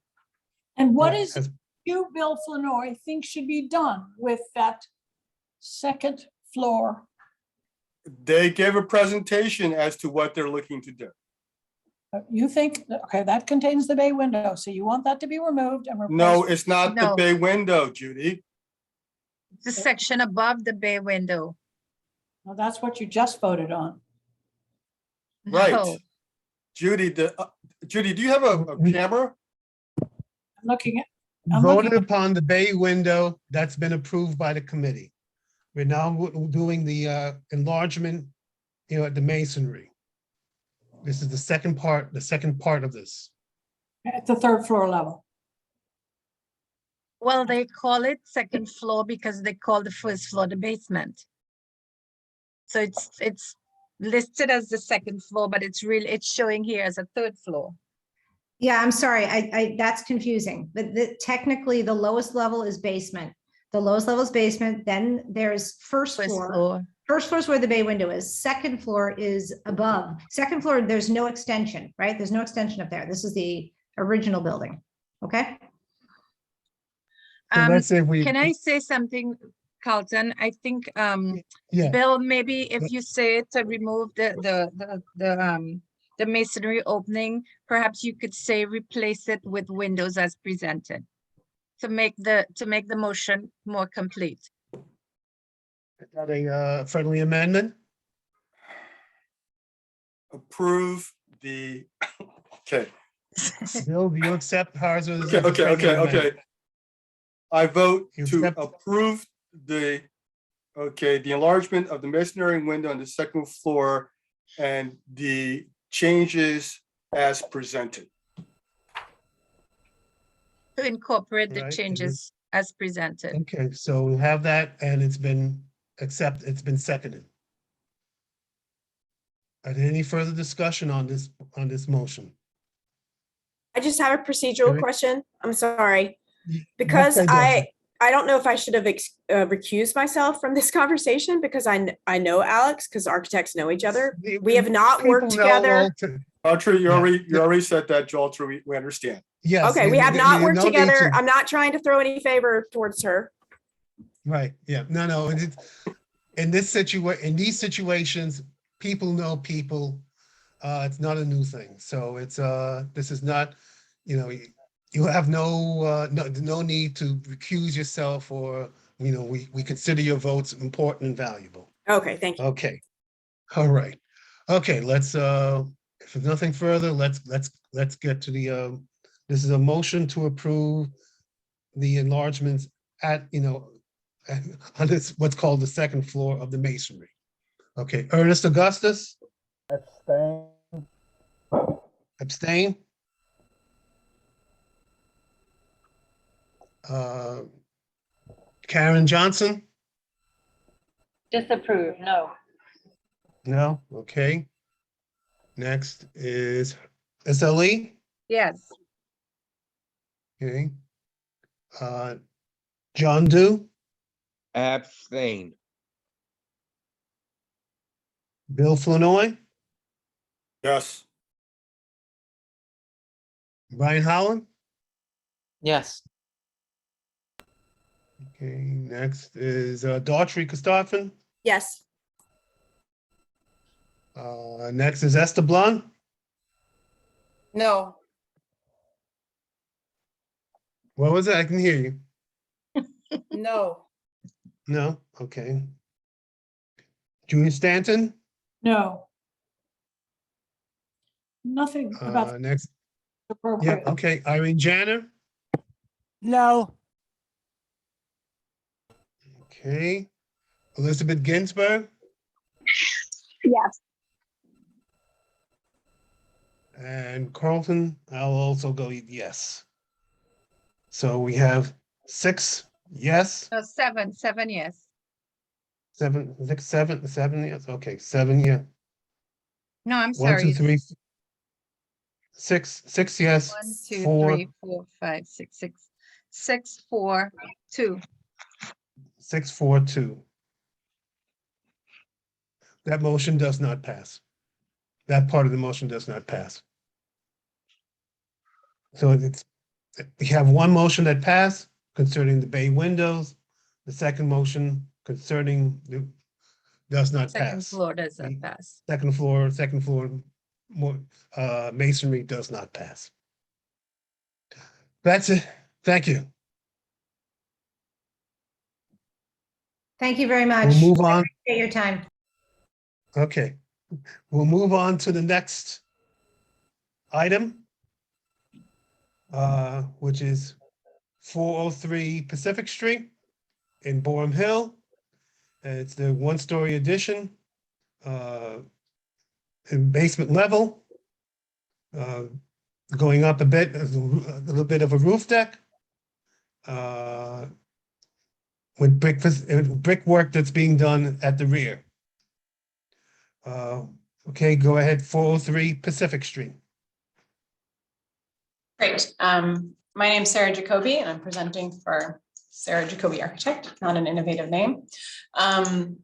And what Yeah, is as- you, Bill Flournoy, think should be done with that second floor? They gave a presentation as to what they're looking to do. You think, okay, that contains the bay window, so you want that to be removed and replaced? No, it's not the No. bay window, Judy. The section above the bay window. Well, that's what you just voted on. Right. No. Judy, Judy, do you have a camera? I'm looking at, Voted upon the bay window. That's been approved by the committee. We're now doing the enlargement, at the masonry. This is the second part of this. at the third floor level. Well, they call it second floor because they call the first floor the basement. So it's listed as the second floor, but it's showing here as a third floor. Yeah, I'm sorry, that's confusing, but technically the lowest level is basement. The lowest level is basement, then there's first floor. First floor is where the bay window is. Second floor is above. Second floor, there's no extension, right? There's no extension up there. This is the original building, okay? So let's say Can I say something, Carlton? I think, Yeah. Bill, maybe if you say to remove the masonry opening, perhaps you could say replace it with windows as presented to make the motion more complete. Is that a friendly amendment? Approve the, okay. Bill, do you accept Harzer's? Okay. I vote You to accept- approve the enlargement of the masonry window on the second floor and the changes as presented. To incorporate the Right, and changes as presented. Okay, so we have that and it's been accepted, it's been seconded. Are there any further discussion on this motion? I just have a procedural Okay. question. I'm sorry. Y- Because okay, Dr. I don't know if I should have recused myself from this conversation because I know Alex, because architects know each other. We have not worked People know together. Audrey, you Yeah. already said that, Joel, we understand. Yes. Okay, we have not worked no need together. to- I'm not trying to throw any favor towards her. Right, yeah, no, in these situations, people know people. It's not a new thing, so it's, this is not, you have no need to recuse yourself or, we consider your votes important and valuable. Okay, thank you. Okay, all right. Okay, let's, if there's nothing further, let's get to the, this is a motion to approve the enlargements at, on this, what's called the second floor of the masonry. Okay, Ernest Augustus, Abstain. abstain. Karen Johnson, Disapprove, no. no, okay. Next is SLE, Yes. okay. John Doe, Abstain. Bill Flanoy, Yes. Brian Howland. Yes. Okay, next is Daughtry Christophin. Yes. Next is Esther Blunt. No, What was it? I can hear you. no, No, okay. Julie Stanton, No. Nothing about next, yeah, appropriate. okay, Irene Janner, No. okay. Elizabeth Ginsburg, Yes. and Carlton, I'll also go yes. So we have 6 yes, No, seven, yes. 7, 6, 7 yes, okay, 7 yeah. No, I'm 1, 2, sorry. 3, 6 yes, 1, 2, 4, 3, 4, 5, 6, 6. 6, 4, 2. 6, 4, 2. That motion does not pass. That part of the motion does not pass. So we have one motion that passed concerning the bay windows. The second motion concerning does not Second pass. floor doesn't pass. Second floor more masonry does not pass. That's it. Thank you. Thank you very much. We'll move on. Appreciate your time. Okay. we'll move on to the next item, which is 403 Pacific Street in Boerum Hill. It's the one-story addition, in basement level, going up a bit, a little bit of a roof deck, with brickwork that's being done at the rear. Okay, go ahead, 403 Pacific Street. Great. My name's Sarah Jacoby, and I'm presenting for Sarah Jacoby Architect, not an innovative name. Can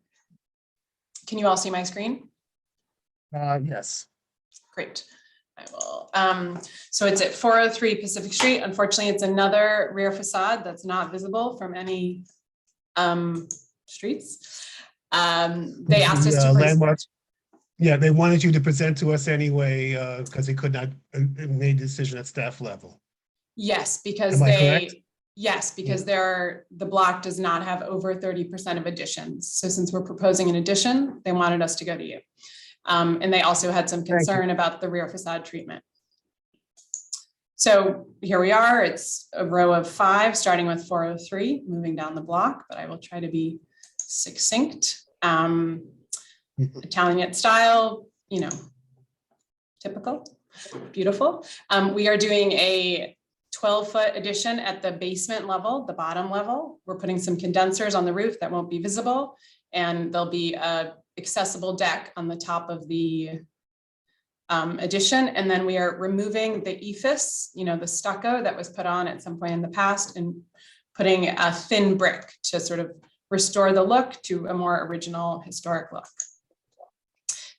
you all see my screen? Yes. Great. I will. So it's at 403 Pacific Street. Unfortunately, it's another rear facade that's not visible from any streets. They asked us to landmarks. Yeah, they wanted you to present to us anyway, because they could not make a decision at staff level. Yes, because the block does not have over 30% of additions. So since we're proposing an addition, they wanted us to go to you. And they also had some concern about the rear facade treatment. So here we are. It's a row of 5, starting with 403, moving down the block, but I will try to be succinct. Italianate style, you know, typical, beautiful. We are doing a 12-foot addition at the basement level, the bottom level. We're putting some condensers on the roof that won't be visible, and there'll be a accessible deck on the top of the addition. And then we are removing the ephes, you know, the stucco that was put on at some point in the past, and putting a thin brick to sort of restore the look to a more original historic look.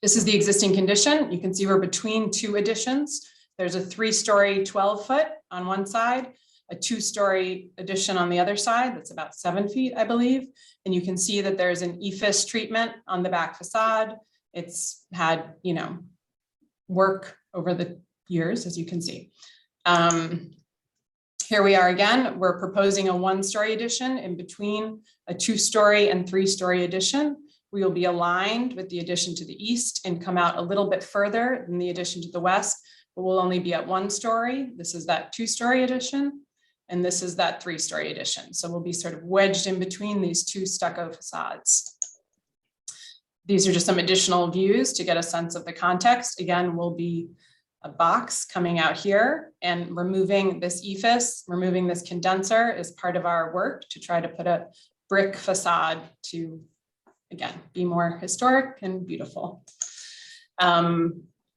This is the existing condition. You can see we're between 2 additions. There's a 3-story 12-foot on one side, a 2-story addition on the other side that's about 7 feet, I believe. And you can see that there's an ephes treatment on the back facade. It's had, you know, work over the years, as you can see. Here we are again. We're proposing a 1-story addition in between a 2-story and 3-story addition. We will be aligned with the addition to the east and come out a little bit further than the addition to the west, but we'll only be at 1 story. This is that 2-story addition, and this is that 3-story addition. So we'll be sort of wedged in between these 2 stucco facades. These are just some additional views to get a sense of the context. Again, will be a box coming out here, and removing this ephes, removing this condenser is part of our work to try to put a brick facade to, again, be more historic and beautiful.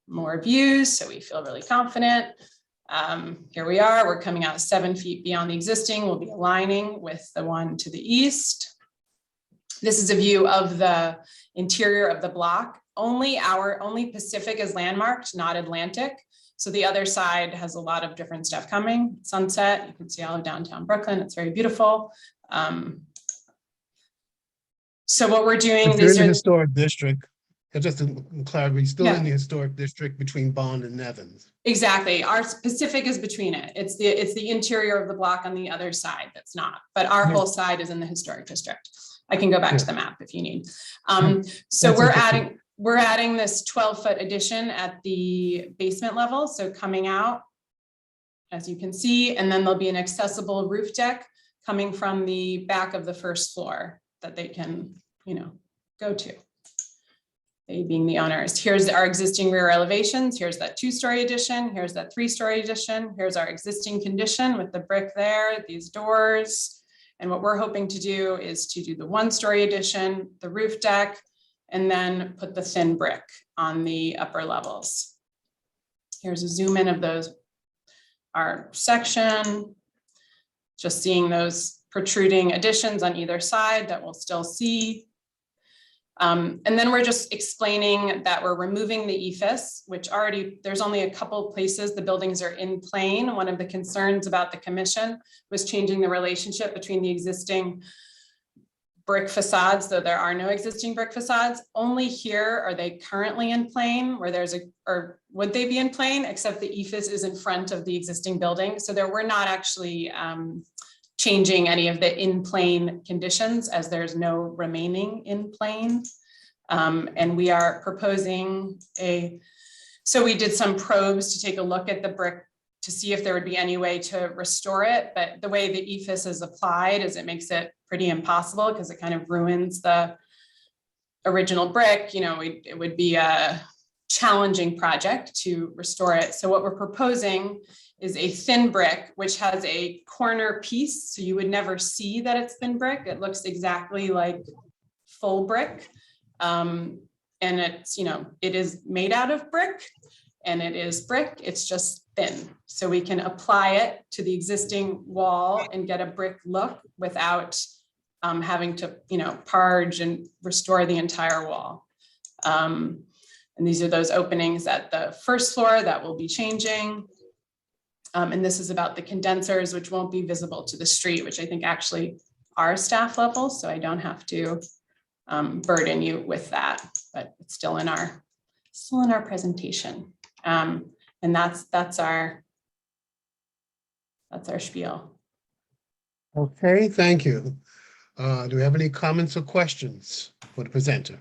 More views, so we feel really confident. Here we are, we're coming out 7 feet beyond the existing. We'll be aligning with the one to the east. This is a view of the interior of the block. Only Pacific is landmarked, not Atlantic. So the other side has a lot of different stuff coming. Sunset, you can see all of downtown Brooklyn. It's very beautiful. So what we're doing, these are in the historic district. Just to clarify, still in the historic district between Bond and Evans. Exactly. Our Pacific is between it. It's the interior of the block on the other side that's not, but our whole side is in the historic district. I can go back to the map if you need. So we're adding this 12-foot addition at the basement level. So coming out, as you can see, and then there'll be an accessible roof deck coming from the back of the first floor that they can, you know, go to. They being the owners. Here's our existing rear elevations. Here's that 2-story addition. Here's that 3-story addition. Here's our existing condition with the brick there, these doors. And what we're hoping to do is to do the 1-story addition, the roof deck, and then put the thin brick on the upper levels. Here's a zoom in of those, our section, just seeing those protruding additions on either side that we'll still see. And then we're just explaining that we're removing the ephes, which already, there's only a couple places the buildings are in plane. One of the concerns about the commission was changing the relationship between the existing brick facades, though there are no existing brick facades. Only here are they currently in plane, where there's or would they be in plane, except the ephes is in front of the existing building. So there we're not actually changing any of the in plane conditions, as there's no remaining in plane. And we are proposing so we did some probes to take a look at the brick to see if there would be any way to restore it. But the way the EFIS is applied is it makes it pretty impossible because it kind of ruins the original brick. It would be a challenging project to restore it. So what we're proposing is a thin brick, which has a corner piece. So you would never see that it's thin brick. It looks exactly like full brick. And it's, it is made out of brick and it is brick. It's just thin. So we can apply it to the existing wall and get a brick look without having to, parge and restore the entire wall. And these are those openings at the first floor that will be changing. And this is about the condensers, which won't be visible to the street, which I think actually are staff level. So I don't have to burden you with that, but it's still in our presentation. And that's our spiel. Okay, thank you. Do we have any comments or questions for the presenter?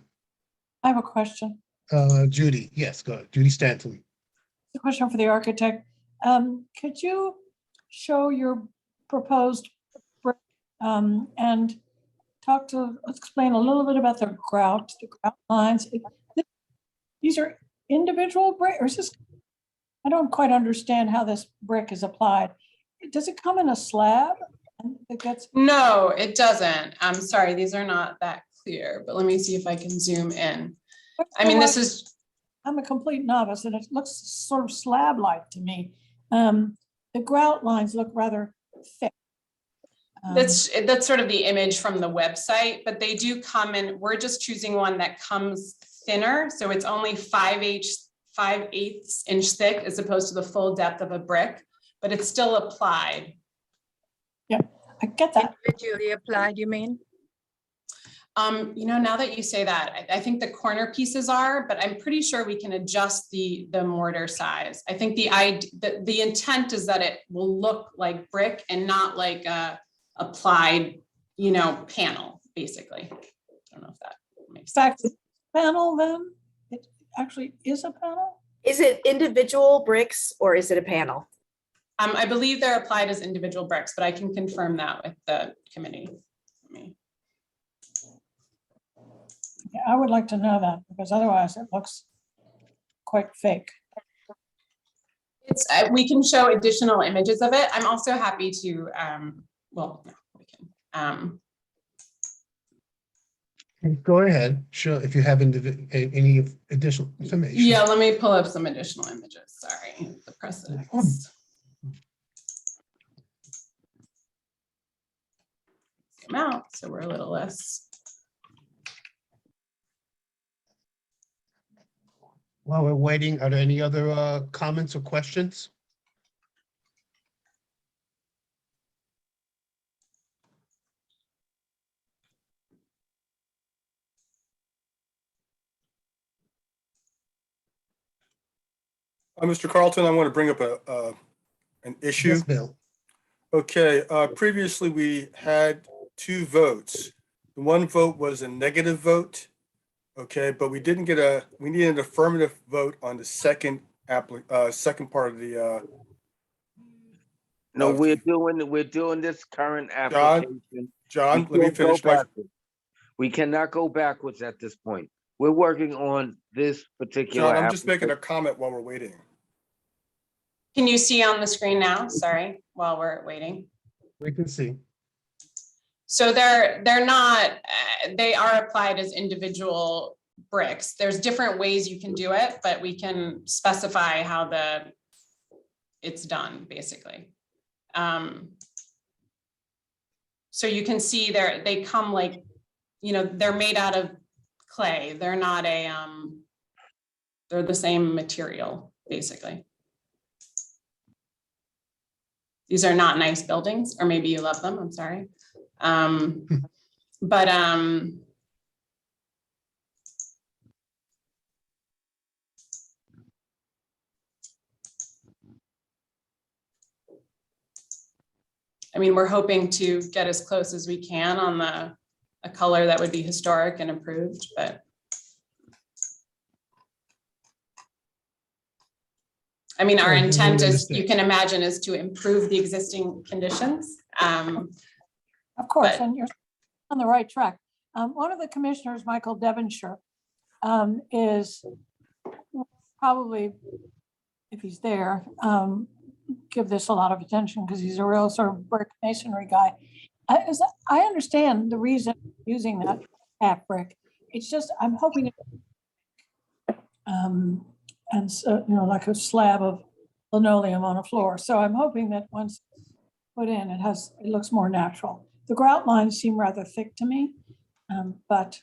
I have a question. Judy, yes, go ahead. Judy Stanton. A question for the architect. Could you show your proposed brick and explain a little bit about the grout lines? These are individual brick, or is this? I don't quite understand how this brick is applied. Does it come in a slab? No, it doesn't. I'm sorry, these are not that clear, but let me see if I can zoom in. I mean, I'm a complete novice and it looks sort of slab-like to me. The grout lines look rather thick. That's sort of the image from the website, but they do come in. We're just choosing one that comes thinner. So it's only 5/8 inch thick as opposed to the full depth of a brick, but it's still applied. Yeah, I get that. Individually applied, you mean? Now that you say that, I think the corner pieces are, but I'm pretty sure we can adjust the mortar size. I think the intent is that it will look like brick and not like a applied, panel, basically. I don't know if that makes sense. In fact, panel then, it actually is a panel? Is it individual bricks or is it a panel? I believe they're applied as individual bricks, but I can confirm that with the committee. Yeah, I would like to know that because otherwise it looks quite fake. We can show additional images of it. I'm also happy to, we can. Go ahead, sure, if you have any additional information. Yeah, let me pull up some additional images. Sorry, the precedence. Come out, so we're a little less. While we're waiting, are there any other comments or questions? Mr. Carlton, I want to bring up an issue. Yes, Bill. Okay, previously we had 2 votes. The one vote was a negative vote. Okay, but we didn't get we need an affirmative vote on the second part of the. No, we're doing this current application. John, let me finish. We cannot go backwards at this point. We're working on this particular. John, I'm just making a comment while we're waiting. Can you see on the screen now? Sorry, while we're waiting. We can see. So they're not, they are applied as individual bricks. There's different ways you can do it, but we can specify how it's done basically. So you can see they come like, they're made out of clay. They're not they're the same material basically. These are not nice buildings, or maybe you love them, I'm sorry. But I mean, we're hoping to get as close as we can on a color that would be historic and approved, but I mean, our I intent totally is, you understand. can imagine, is to improve the existing conditions. Of course, But- and you're on the right track. One of the commissioners, Michael Devonshire, is probably, if he's there, give this a lot of attention because he's a real sort of brick masonry guy. I understand the reason using that half brick. It's just, I'm hoping and so, you know, like a slab of linoleum on a floor. So I'm hoping that once put in, it looks more natural. The grout lines seem rather thick to me, but.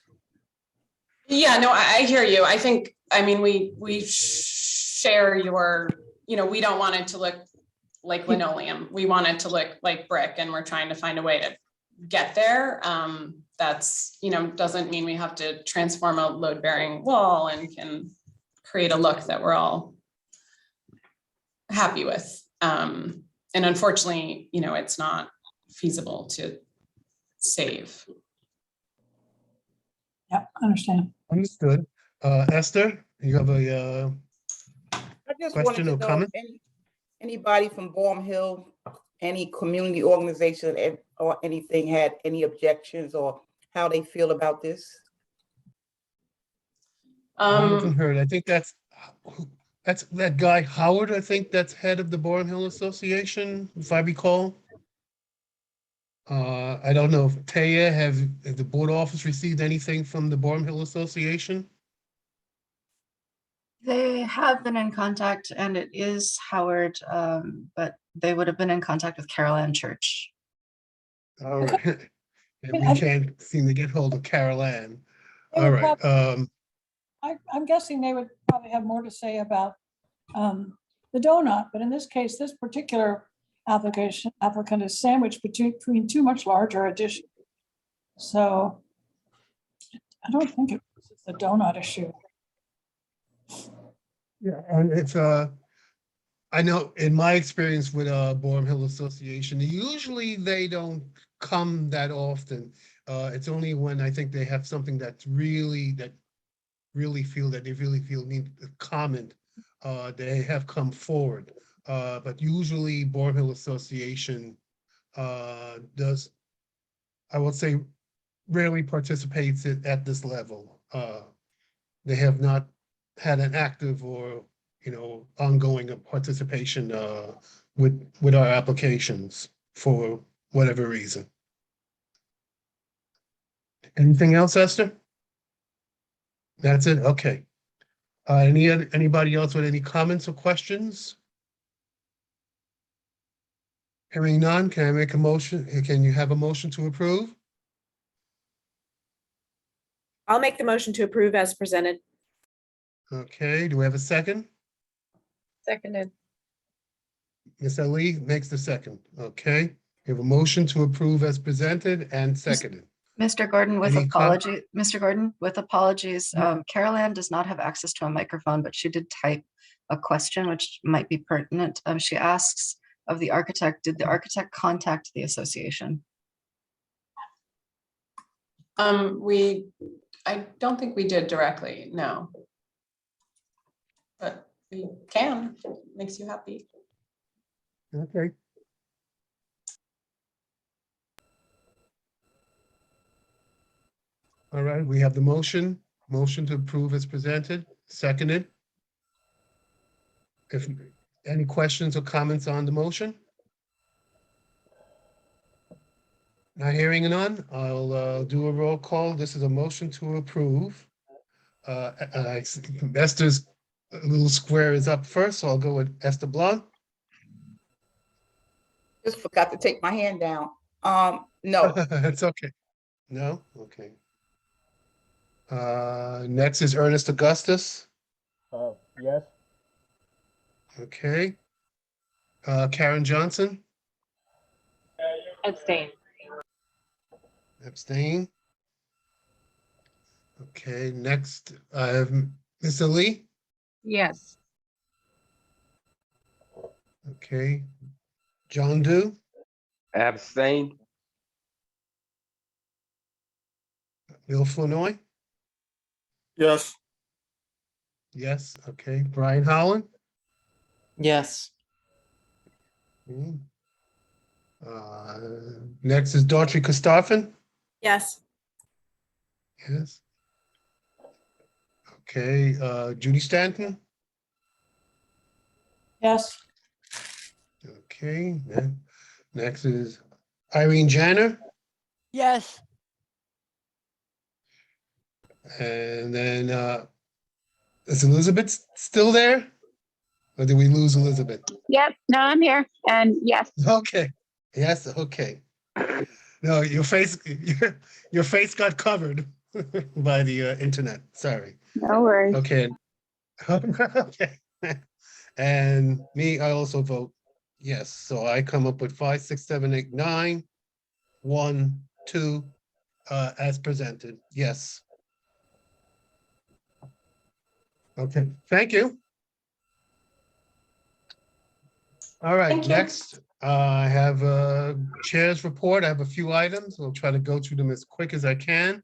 Yeah, no, I hear you. I think, I mean, we share your, you know, we don't want it to look like linoleum. We want it to look like brick, and we're trying to find a way to get there. That's, you know, doesn't mean we have to transform a load-bearing wall and can create a look that we're all happy with. And unfortunately, you know, it's not feasible to save. Yeah, I understand. Understood. Esther, you have a I just wanted question to or know comment? if anybody from Boerum Hill, any community organization or anything had any objections or how they feel about this? I haven't heard. I think that's that guy Howard, I think that's head of the Boerum Hill Association, if I recall. I don't know if Taya, have the board office received anything from the Boerum Hill Association? They have been in contact, and it is Howard, but they would have been in contact with Carol Ann Church. All right. And we can't seem to get hold of Carol Ann. All right. I'm guessing they would probably have more to say about the donut, but in this case, this particular applicant is sandwiched between two much larger additions. So I don't think it's a donut issue. Yeah, and it's I know in my experience with Boerum Hill Association, usually they don't come that often. It's only when I think they have something that's really feel need to comment, they have come forward. But usually Boerum Hill Association does, I would say, rarely participates at this level. They have not had an active or, you know, ongoing participation with our applications for whatever reason. Anything else, Esther? That's it? Okay. Anybody else with any comments or questions? Hearing none, can I make a motion? Can you have a motion to approve? I'll make the motion to approve as presented. Okay, do we have a second? Seconded. Ms. Ali makes the second. Okay, we have a motion to approve as presented and seconded. Mr. Gordon, with Any Mr. Gordon, with apologies, Carol Ann does not have access to a microphone, but she did type a question which might be pertinent. She asks of the architect, did the architect contact the association? I don't think we did directly, no. But we can, if it makes you happy. Okay. All right, we have the motion to approve as presented, seconded. If any questions or comments on the motion? Not hearing none, I'll do a roll call. This is a motion to approve. Esther's little square is up first, so I'll go with Esther Blanc. Just forgot to take my hand down. No. It's okay. No? Okay. Next is Ernest Augustus. Yes. Okay. Karen Johnson. Abstain. Abstain. Okay, next, I have Ms. Ali. Yes. Okay. John Doe. Abstain. Bill Flournoy. Yes. Yes, okay. Brian Howland. Yes. Okay. Next is Daughtry Christophin. Yes. Yes. Okay, Judy Stanton. Yes. Okay, next is Irene Janner. Yes. And then is Elizabeth still there? Or did we lose Elizabeth? Yep, no, I'm here. And yes, Okay. Yes, okay. No, your face got covered by the internet. Sorry. no worries. Okay. Okay. And me, I also vote yes. So I come up with 5, 6, 7, 8, 9, 1, 2, as presented. Yes. Okay, thank you. All right, Thank you. next, I have a chair's report. I have a few items. I'll try to go through them as quick as I can.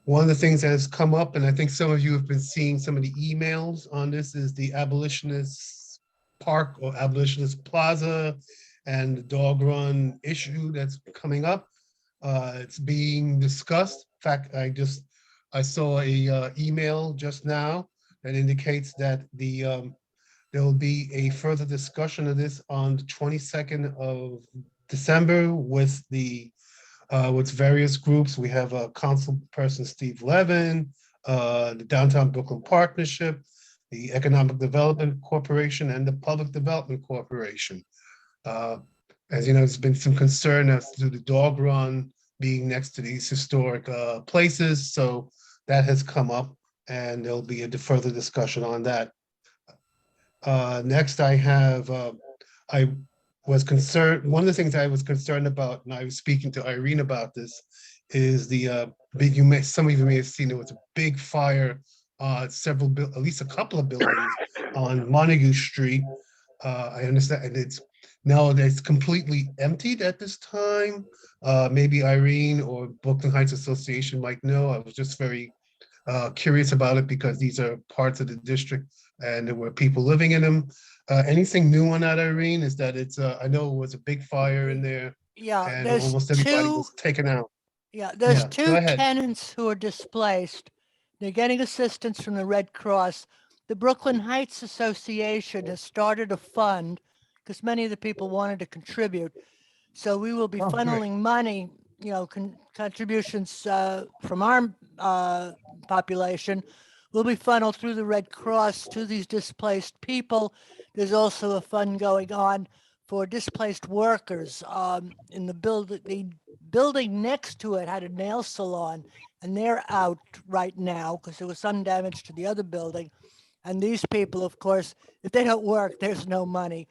One of the things that has come up, and I think some of you have been seeing some of the emails on this, is the Abolitionist Park or Abolitionist Plaza and the dog run issue that's coming up. It's being discussed. In fact, I saw a email just now that indicates that there will be a further discussion of this on the 22nd of December with various groups. We have Council Person Steve Levin, the Downtown Brooklyn Partnership, the Economic Development Corporation, and the Public Development Corporation. As you know, there's been some concern as to the dog run being next to these historic places, so that has come up, and there'll be a further discussion on that. Next, I was concerned, one of the things I was concerned about, and I was speaking to Irene about this, is some of you may have seen, there was a big fire, at least a couple of buildings on Montague Street. I understand, and it's completely emptied at this time. Maybe Irene or Brooklyn Heights Association might know. I was just very curious about it because these are parts of the district and there were people living in them. Anything new on that, Irene? Is that I know it was a big fire in there. Yeah, And there's almost everybody two. was taken out. Yeah, there's Go two ahead. tenants who are displaced. They're getting assistance from the Red Cross. The Brooklyn Heights Association has started a fund because many of the people wanted to contribute. So we will be funneling money, contributions from our population will be funneled through the Red Cross to these displaced people. There's also a fund going on for displaced workers in the building. The building next to it had a nail salon, and they're out right now because there was some damage to the other building. And these people, of course, if they don't work, there's no money.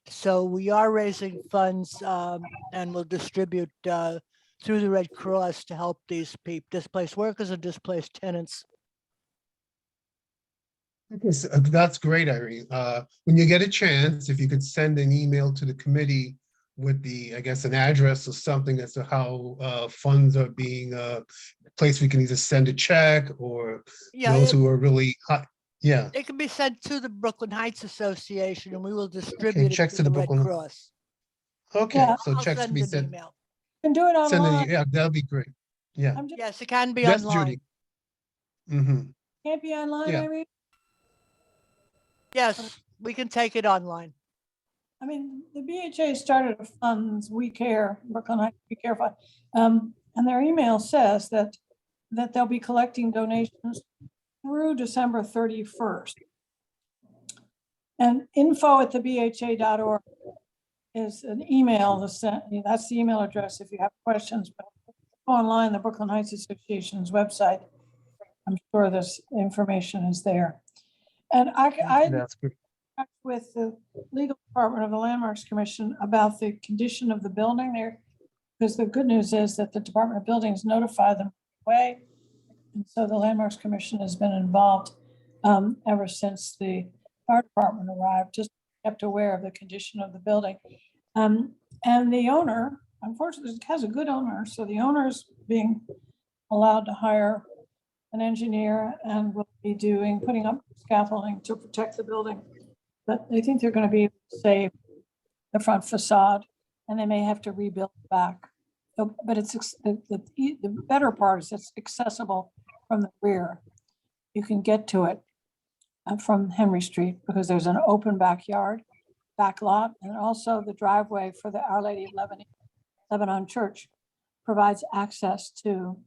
So we are raising funds and will distribute through the Red Cross to help these displaced workers and displaced tenants. That's great, Irene. When you get a chance, if you could send an email to the committee with I guess, an address or something as to how funds are being placed, we can either send a check or those who are really hot. Yeah. It can be sent to the Brooklyn Heights Association and we will distribute Okay, checks it to the the Red Brooklyn. Cross. Okay, Yeah, so I'll checks send to be an sent. email. You can do it online. Yeah, that'll be great. Yeah. Yes, it can be Yes, online. Judy. Can't be online, Yeah. Irene? Yes, we can take it online. I mean, the BHA started a funds, We Care, Brooklyn Heights We Care Fund. And their email says that they'll be collecting donations through December 31st. And info@thebha.org is an email that's the email address if you have questions. But go online, the Brooklyn Heights Association's website. I'm sure this information is there. And That's good. with the legal department of the Landmarks Commission about the condition of the building there, because the good news is that the Department of Buildings notified them away. And so the Landmarks Commission has been involved ever since the fire department arrived, just kept aware of the condition of the building. And the owner, unfortunately, has a good owner. So the owner is being allowed to hire an engineer and will be putting up scaffolding to protect the building. But they think they're going to be able to save the front facade, and they may have to rebuild the back. So, but the better part is it's accessible from the rear. You can get to it from Henry Street because there's an open backyard, back lot, and also the driveway for the Our Lady of Lebanon Church provides access to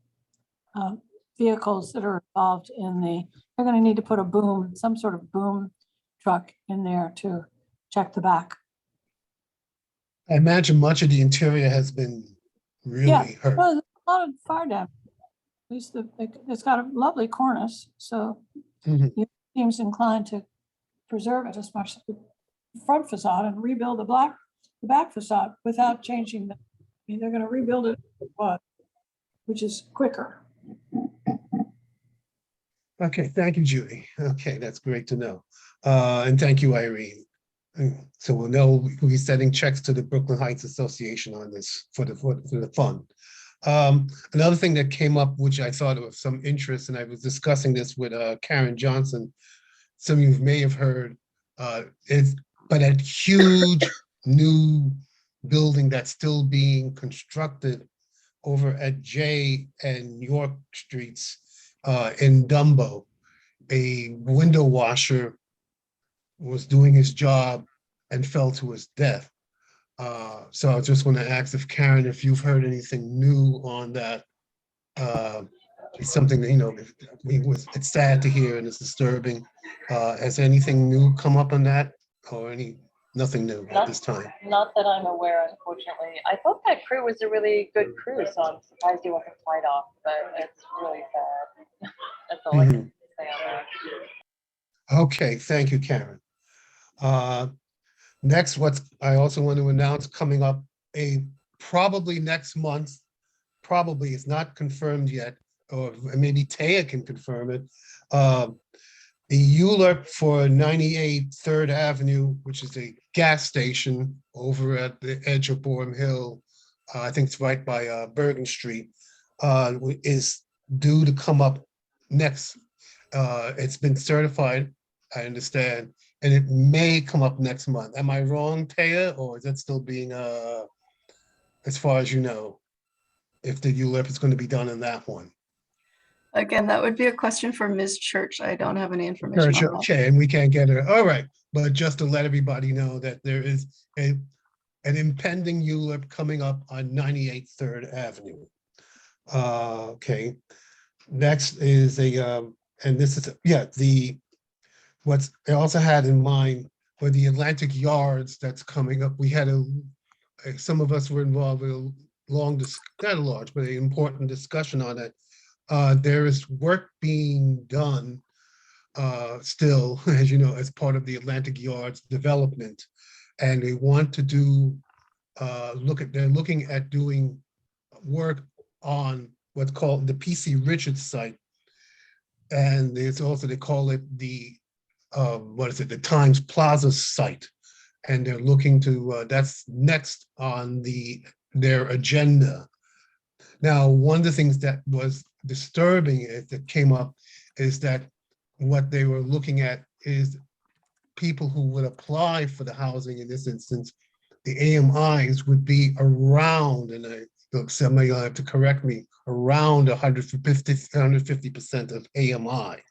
vehicles that are involved in they're going to need to put some sort of boom truck in there to check the back. I imagine much of the interior has been really hurt. Well, there's a lot of fire damage. At least it's got a lovely cornice, so it seems inclined to preserve it as much as the front facade and rebuild the back facade without changing they're going to rebuild it, which is quicker. Okay, thank you, Judy. Okay, that's great to know. And thank you, Irene. So we'll know we'll be sending checks to the Brooklyn Heights Association on this for the fund. Another thing that came up, which I thought of some interest, and I was discussing this with Karen Johnson, some of you may have heard, is but a huge new building that's still being constructed over at J and York Streets in Dumbo. A window washer was doing his job and fell to his death. So I just want to ask if Karen, if you've heard anything new on that. It's something that, it's sad to hear and it's disturbing. Has anything new come up on that or nothing new at this time? Not that I'm aware, unfortunately. I thought that crew was a really good crew, so I'm surprised he wasn't fight off, but it's really sad. That's all I can say on that. Okay, thank you, Karen. Next, I also want to announce coming up probably next month, probably it's not confirmed yet, or maybe Taya can confirm it. The ULERP for 98 3rd Avenue, which is a gas station over at the edge of Boerum Hill, I think it's right by Bergen Street, is due to come up next. It's been certified, I understand, and it may come up next month. Am I wrong, Taya, or is that still being, as far as you know, if the ULEP is going to be done in that one? Again, that would be a question for Ms. Church. I don't have any information on that. Okay, and we can't get her. All right, but just to let everybody know that there is an impending ULEP coming up on 98 3rd Avenue. Okay, next is and this is, what I also had in mind were the Atlantic Yards that's coming up. We had some of us were involved with a not a large, but an important discussion on it. There is work being done still, as you know, as part of the Atlantic Yards development. And they want to do, they're looking at doing work on what's called the PC Richards site. And there's also, they call it the, the Times Plaza site. And they're looking to, that's next on their agenda. Now, one of the things that was disturbing that came up is that what they were looking at is people who would apply for the housing in this instance, the AMIs would be around, and somebody will have to correct me, around 150% of AMI.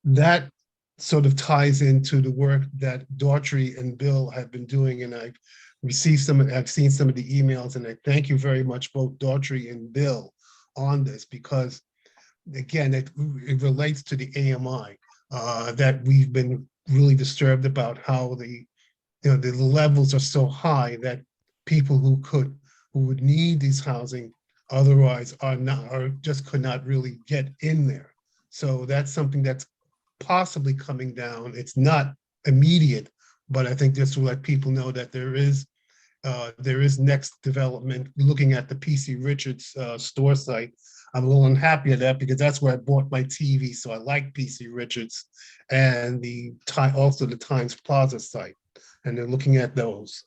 That sort of ties into the work that Daughtry and Bill have been doing, and I've seen some of the emails, and I thank you very much, both Daughtry and Bill, on this, because again, it relates to the AMI that we've been really disturbed about, how the levels are so high that people who would need these housing otherwise just could not really get in there. So that's something that's possibly coming down. It's not immediate, but I think just to let people know that there is next development looking at the PC Richards store site. I'm a little unhappy at that because that's where I bought my TV, so I like PC Richards, and also the Times Plaza site, and they're looking at those.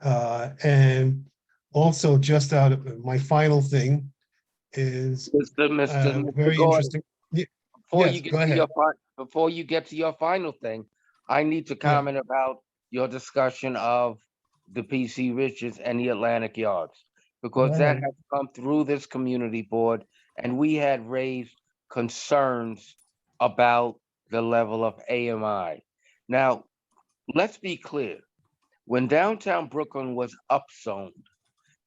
And also, just out of my final thing is Mr. very Gordon, interesting. before Yes, you get go to ahead. your before you get to your final thing, I need to comment about your discussion of the PC Richards and the Atlantic Yards, because that has come through this community board, and we had raised concerns about the level of AMI. Now, let's be clear. When downtown Brooklyn was upzoned,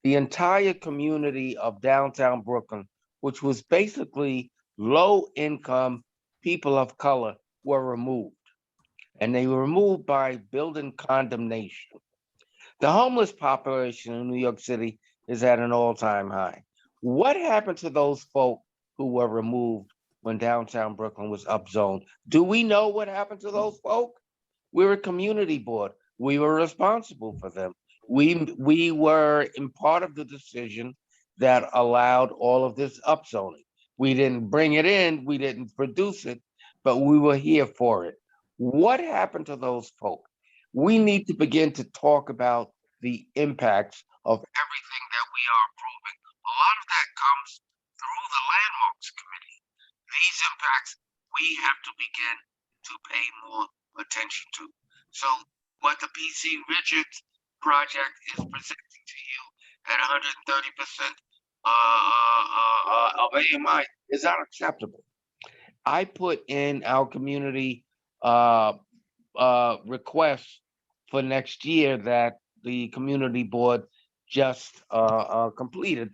the entire community of downtown Brooklyn, which was basically low-income people of color, were removed. And they were removed by building condemnation. The homeless population in New York City is at an all-time high. What happened to those folk who were removed when downtown Brooklyn was upzoned? Do we know what happened to those folk? We're a community board. We were responsible for them. We were in part of the decision that allowed all of this upzoning. We didn't bring it in, we didn't produce it, but we were here for it. What happened to those folk? We need to begin to talk about the impacts of everything that we are approving. A lot of that comes through the Landmarks Committee. These impacts we have to begin to pay more attention to. So what the PC Richards project is presenting to you at 130% of AMI is unacceptable. I put in our community requests for next year that the community board just completed,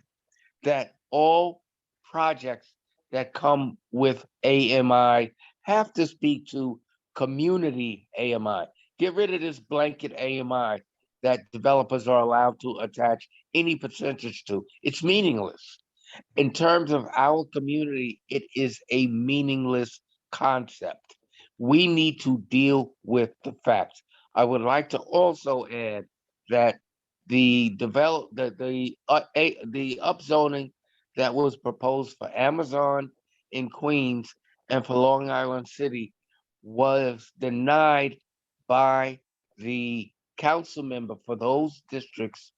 that all projects that come with AMI have to speak to community AMI. Get rid of this blanket AMI that developers are allowed to attach any percentage to. It's meaningless. In terms of our community, it is a meaningless concept. We need to deal with the facts. I would like to also add that the upzoning that was proposed for Amazon in Queens and for Long Island City was denied by the council member for those districts,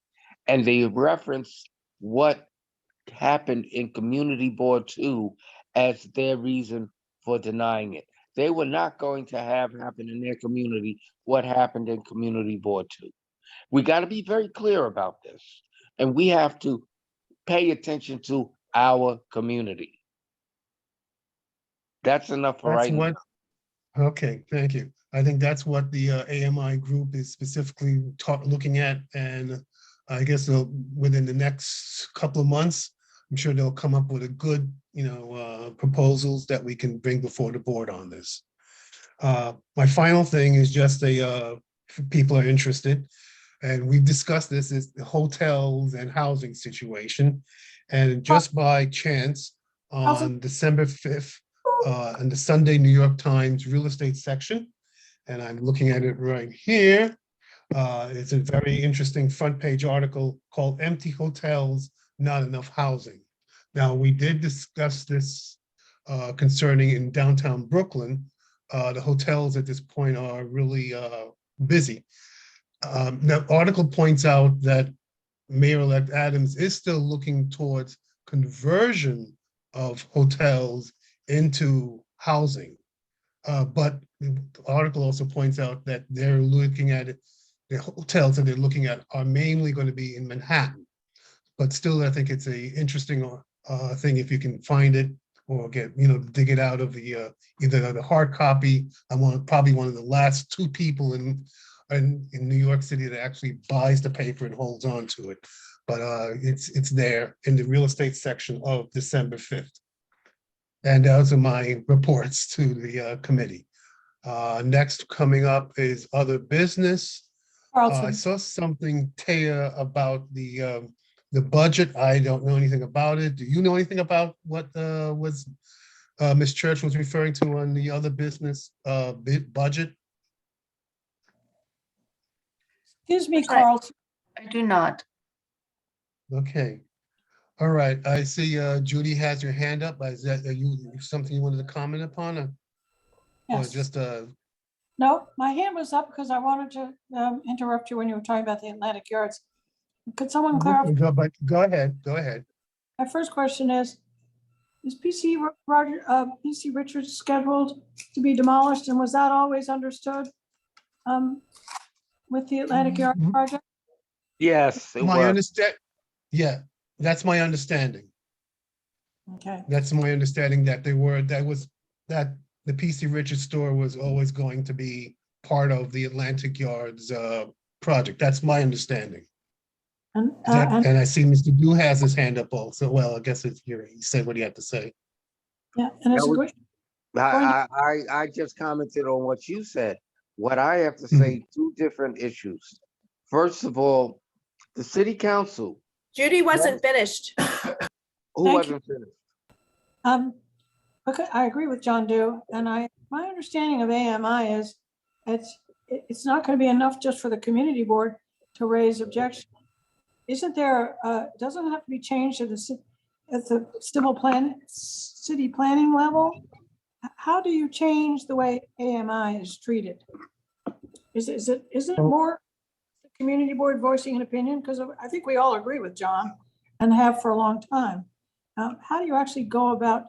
and they referenced what happened in Community Board 2 as their reason for denying it. They were not going to have happen in their community what happened in Community Board 2. We got to be very clear about this, and we have to pay attention to our community. That's enough for right now. Okay, thank you. I think that's what the AMI group is specifically looking at, and I guess within the next couple of months, I'm sure they'll come up with a good, proposals that we can bring before the board on this. My final thing is just if people are interested, and we've discussed this, is the hotels and housing situation. And just by chance, on December 5th, in the Sunday New York Times real estate section, and I'm looking at it right here. It's a very interesting front page article called "Empty Hotels, Not Enough Housing." Now, we did discuss this concerning in downtown Brooklyn. The hotels at this point are really busy. The article points out that Mayor-elect Adams is still looking towards conversion of hotels into housing. But the article also points out that they're looking at it, the hotels that they're looking at are mainly going to be in Manhattan. But still, I think it's a interesting thing if you can find it or dig it out of the either the hard copy. I'm probably one of the last two people in New York City that actually buys the paper and holds on to it. But it's there in the real estate section of December 5th. And those are my reports to the committee. Next coming up is other business. I saw something, Taya, about the budget. I don't know anything about it. Do you know anything about what was Ms. Church was referring to on the other business budget? Excuse me, Carlton. I do not. Okay. All right. I see Judy has your hand up. Is that something you wanted to comment upon? Or Yes. just No, my hand was up because I wanted to interrupt you when you were talking about the Atlantic Yards. Could someone clarify? Go ahead. Go ahead. My first question is, is PC Richards scheduled to be demolished, and was that always understood with the Atlantic Yard project? Yes, it My was. understand, yeah, that's my understanding. Okay. That's my understanding that that the PC Richards store was always going to be part of the Atlantic Yards project. That's my understanding. And, And I see Mr. Du has his hand up also. Well, I guess it's here. He said what he had to say. yeah, and it's a great. I just commented on what you said. What I have to say, two different issues. First of all, the city council. Judy wasn't finished. Who wasn't finished? Okay, I agree with John Doe, and my understanding of AMI is it's not going to be enough just for the community board to raise objection. Isn't there? Doesn't it have to be changed at the city planning level? How do you change the way AMI is treated? Is it more the community board voicing an opinion? Because I think we all agree with John and have for a long time. How do you actually go about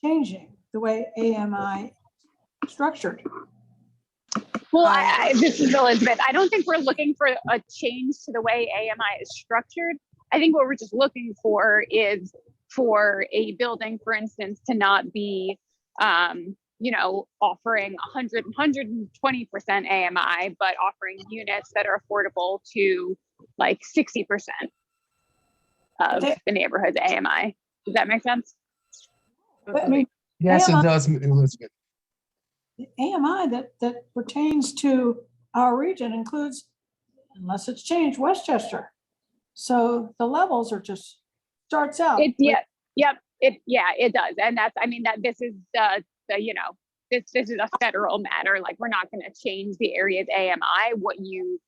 changing the way AMI is structured? Well, this is Elizabeth. I don't think we're looking for a change to the way AMI is structured. I think what we're just looking for is for a building, for instance, to not be, offering 120% AMI, but offering units that are affordable to like 60% of the neighborhood's AMI. Does that make sense? But, I mean, Yes, AMI, it does, Elizabeth. the AMI that pertains to our region includes, unless it's changed, Westchester. So the levels are just starts out. It does, and that's this is this is a federal matter. Like, we're not going to change the area's AMI. What you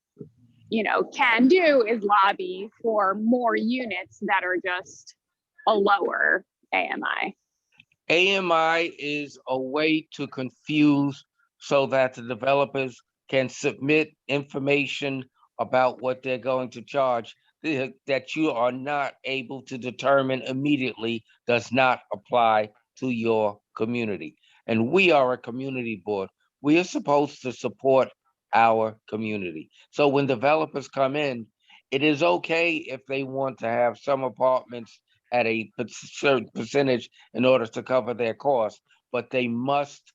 can do is lobby for more units that are just a lower AMI. AMI is a way to confuse so that the developers can submit information about what they're going to charge that you are not able to determine immediately does not apply to your community. And we are a community board. We are supposed to support our community. So when developers come in, it is okay if they want to have some apartments at a certain percentage in order to cover their costs, but they must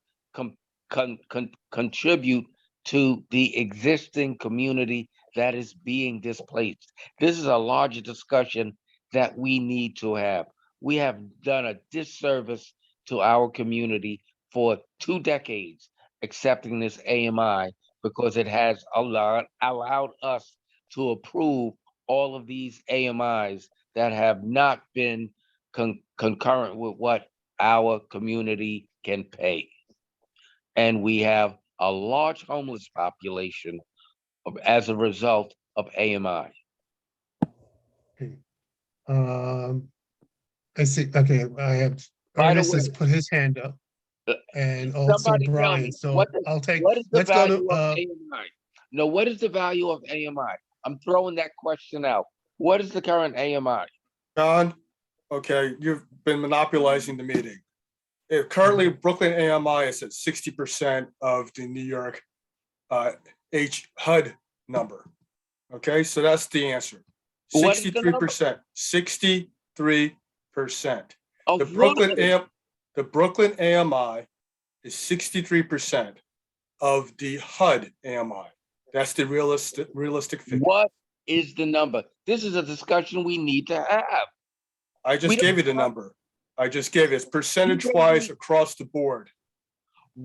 contribute to the existing community that is being displaced. This is a larger discussion that we need to have. We have done a disservice to our community for 2 decades accepting this AMI because it has allowed us to approve all of these AMIs that have not been concurrent with what our community can pay. And we have a large homeless population as a result of AMI. I see. Okay, I have Ernest has put his hand up, and also Brian. So I'll take. What is the let's go value to. of AMI? No, what is the value of AMI? I'm throwing that question out. What is the current AMI? John, okay, you've been monopolizing the meeting. Currently, Brooklyn AMI is at 60% of the New York HUD number. Okay, so that's the answer. 63%. 63%. The Brooklyn AMI is 63% of the HUD AMI. That's the realistic figure. What is the number? This is a discussion we need to have. I just gave you the number. I just gave it. It's percentage-wise across the board.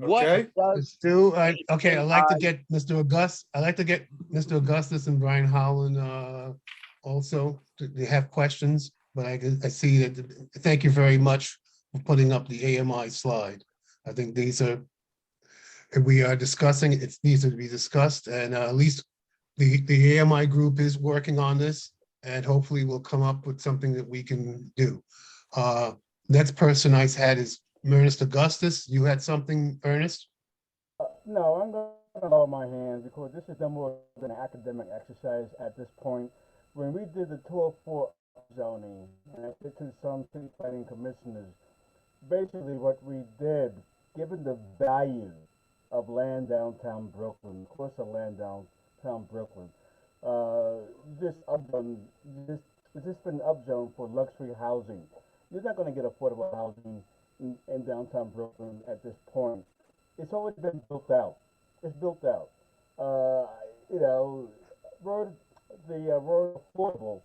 Okay. Okay, I'd like to get Mr. August. I'd like to get Mr. Augustus and Brian Holland also. They have questions, but I see that. Thank you very much for putting up the AMI slide. I think these are. We are discussing. It needs to be discussed, and at least the AMI group is working on this, and hopefully we'll come up with something that we can do. Next person I had is Ernest Augustus. You had something, Ernest? No, I'm going to lower my hands because this is no more than an academic exercise at this point. When we did the 204 zoning, and I said to some city planning commissioners, basically what we did, given the value of land downtown Brooklyn, of course, of land downtown Brooklyn, this upzone, this it's just been upzone for luxury housing. You're not going to get affordable housing in downtown Brooklyn at this point. It's already been built out. It's built out. Uh, you know, word the word affordable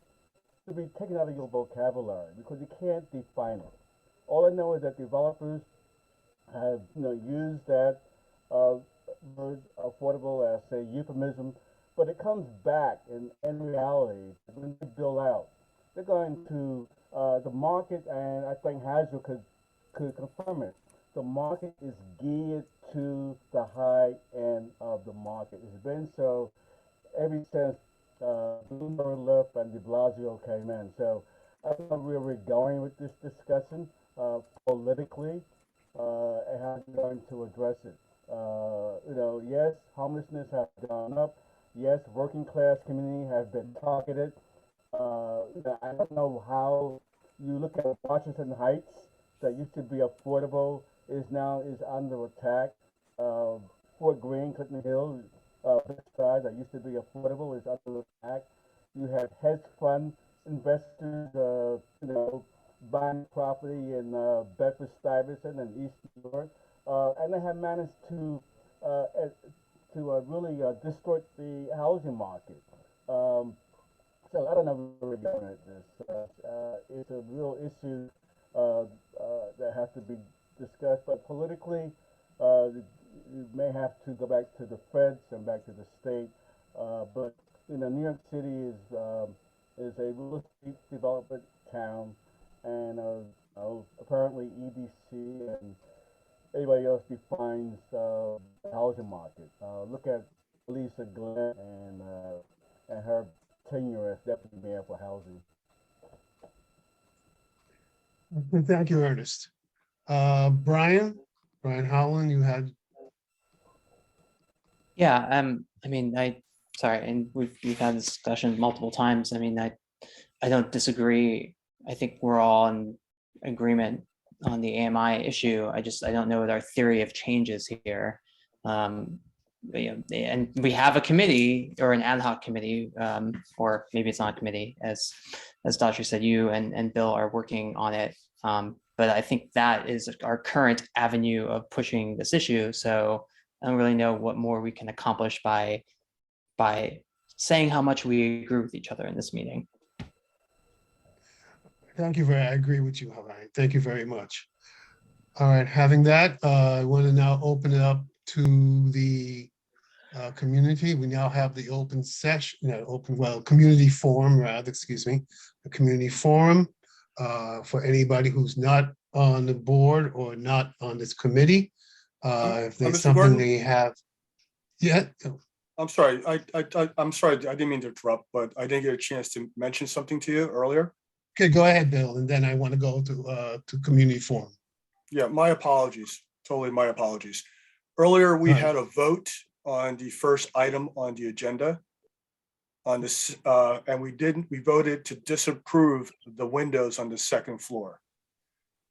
to be taken out of your vocabulary because you can't define it. All I know is that developers have used that uh, word affordable as a euphemism, but it comes back in reality when they build out. They're going to the market, and I think Hazel could confirm it. The market is geared to the high end of the market. It's been so ever since Bloomberg left and de Blasio came in. So I don't know where we're going with this discussion politically and how we're going to address it. Yes, homelessness has gone up. Yes, working class community has been targeted. I don't know how you look at Washington Heights that used to be affordable is under attack. Fort Greene, Clinton Hill, side that used to be affordable is under attack. You had hedge fund investors, buying property in Bedford Stuyvesant and East New York, and they have managed to really distort the housing market. So I don't know where we're going with this. It's a real issue that has to be discussed, but politically, you may have to go back to the feds and back to the state. But New York City is a real estate development town, and apparently EDC and everybody else defines the housing market. Look at Lisa Glenn and her tenure as deputy mayor for housing. Thank you, Ernest. Brian Howland, you had. Yeah, sorry, and we've had this discussion multiple times. I don't disagree. I think we're all in agreement on the AMI issue. I don't know what our theory of change is here. And we have a committee or an ad hoc committee, or maybe it's not a committee, as Dr. said, you and Bill are working on it. But I think that is our current avenue of pushing this issue. So I don't really know what more we can accomplish by saying how much we agree with each other in this meeting. Thank you I agree with you, Ryan. Thank you very much. All right, having that, I want to now open it up to the community. We now have the open session, community forum rather, excuse me, a community forum for anybody who's not on the board or not on this committee. If there's Mr. something Gordon? they have. Yeah. I'm sorry. I'm sorry. I didn't mean to interrupt, but I didn't get a chance to mention something to you earlier. Okay, go ahead, Bill, and then I want to go to community forum. Yeah, my apologies. Totally my apologies. Earlier, we had a vote on the first item on the agenda on this, and we voted to disapprove the windows on the second floor.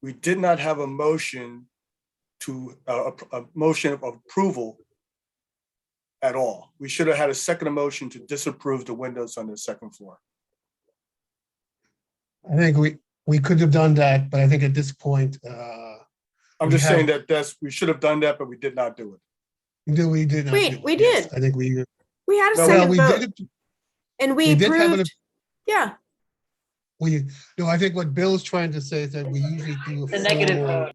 We did not have a motion to a motion of approval at all. We should have had a second motion to disapprove the windows on the second floor. I think we could have done that, but I think at this point, I'm just saying that we should have done that, but we did not do it. We did not. Wait, we did. I think we had a second vote, and we did have approved. Yeah. I think what Bill's trying to say is that we usually do The negative vote.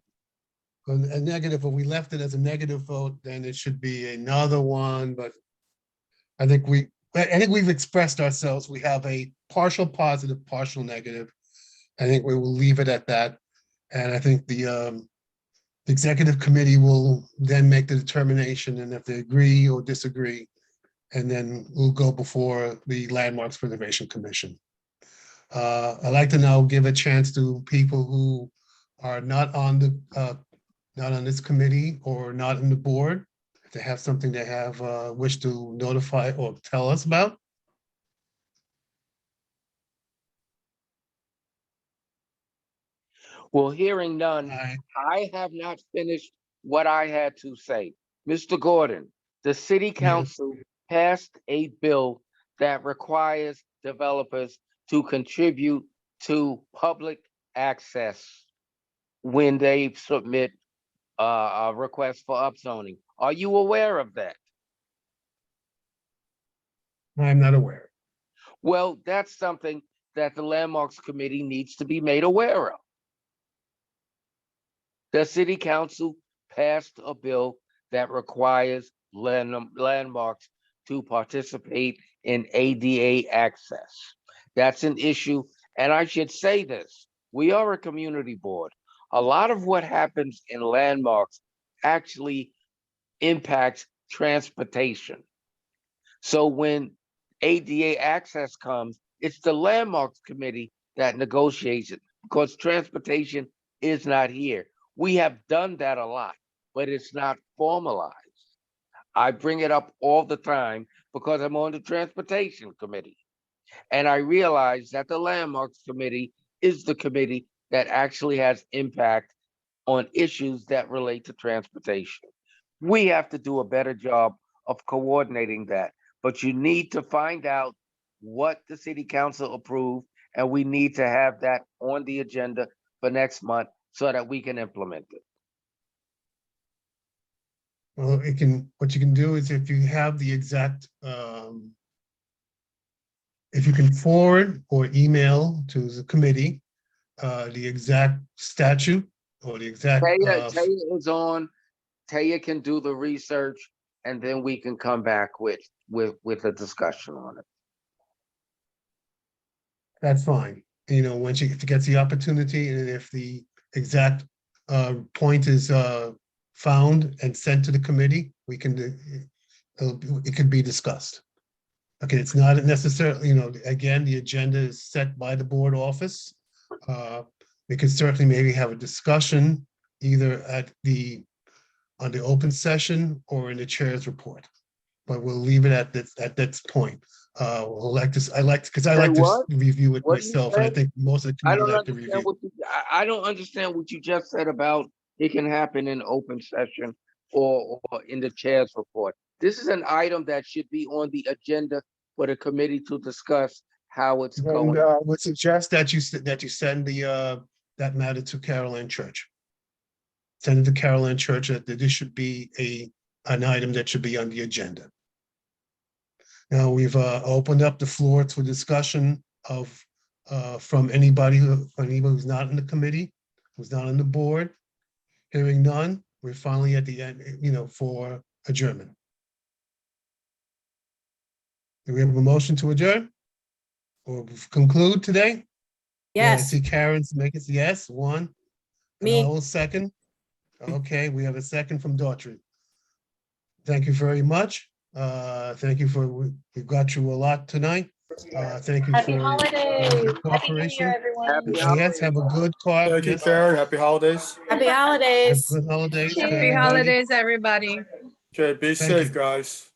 A negative, but we left it as a negative vote, then it should be another one. But I think we've expressed ourselves. We have a partial positive, partial negative. I think we will leave it at that. And I think the executive committee will then make the determination, and if they agree or disagree, and then we'll go before the Landmarks Preservation Commission. I'd like to now give a chance to people who are not on this committee or not on the board, if they have something they have wish to notify or tell us about. Well, hearing none, I have not finished what I had to say. Mr. Gordon, the city council passed a bill that requires developers to contribute to public access when they submit a request for upzoning. Are you aware of that? I'm not aware. Well, that's something that the Landmarks Committee needs to be made aware of. The city council passed a bill that requires landmarks to participate in ADA access. That's an issue. And I should say this, we are a community board. A lot of what happens in landmarks actually impacts transportation. So when ADA access comes, it's the Landmarks Committee that negotiates it because transportation is not here. We have done that a lot, but it's not formalized. I bring it up all the time because I'm on the Transportation Committee. And I realize that the Landmarks Committee is the committee that actually has impact on issues that relate to transportation. We have to do a better job of coordinating that, but you need to find out what the city council approved, and we need to have that on the agenda for next month so that we can implement it. Well, what you can do is if you have the exact, if you can forward or email to the committee, the exact statute or the exact. Taya is on, Taya can do the research, and then we can come back with a discussion on it. That's fine. You know, if she gets the opportunity and if the exact point is found and sent to the committee, we can it can be discussed. Okay, it's not necessarily, again, the agenda is set by the board office. We could certainly maybe have a discussion either on the open session or in the chair's report. But we'll leave it at this point. I like to review it myself, and I think most of the committee like to review. I don't understand what you just said about it can happen in open session or in the chair's report. This is an item that should be on the agenda for the committee to discuss how it's going. I would suggest that you send that matter to Caroline Church. Send it to Caroline Church that this should be an item that should be on the agenda. Now we've opened up the floor to discussion from anybody who's not in the committee, who's not on the board. Hearing none, we're finally at the end, for adjournment. Do we have a motion to adjourn or conclude today? Yes. I see Karen's making yes, one. Me. I will second. Okay, we have a second from Daughtry. Thank you very much. Thank you we've got you a lot tonight. Thank you Happy for holidays. your Happy New cooperation. Year, everyone. Yes, have a good call. Thank you, Karen. Happy holidays. Happy holidays. Good holidays. to Happy everybody. holidays, everybody. Okay, be Thank safe, you. guys.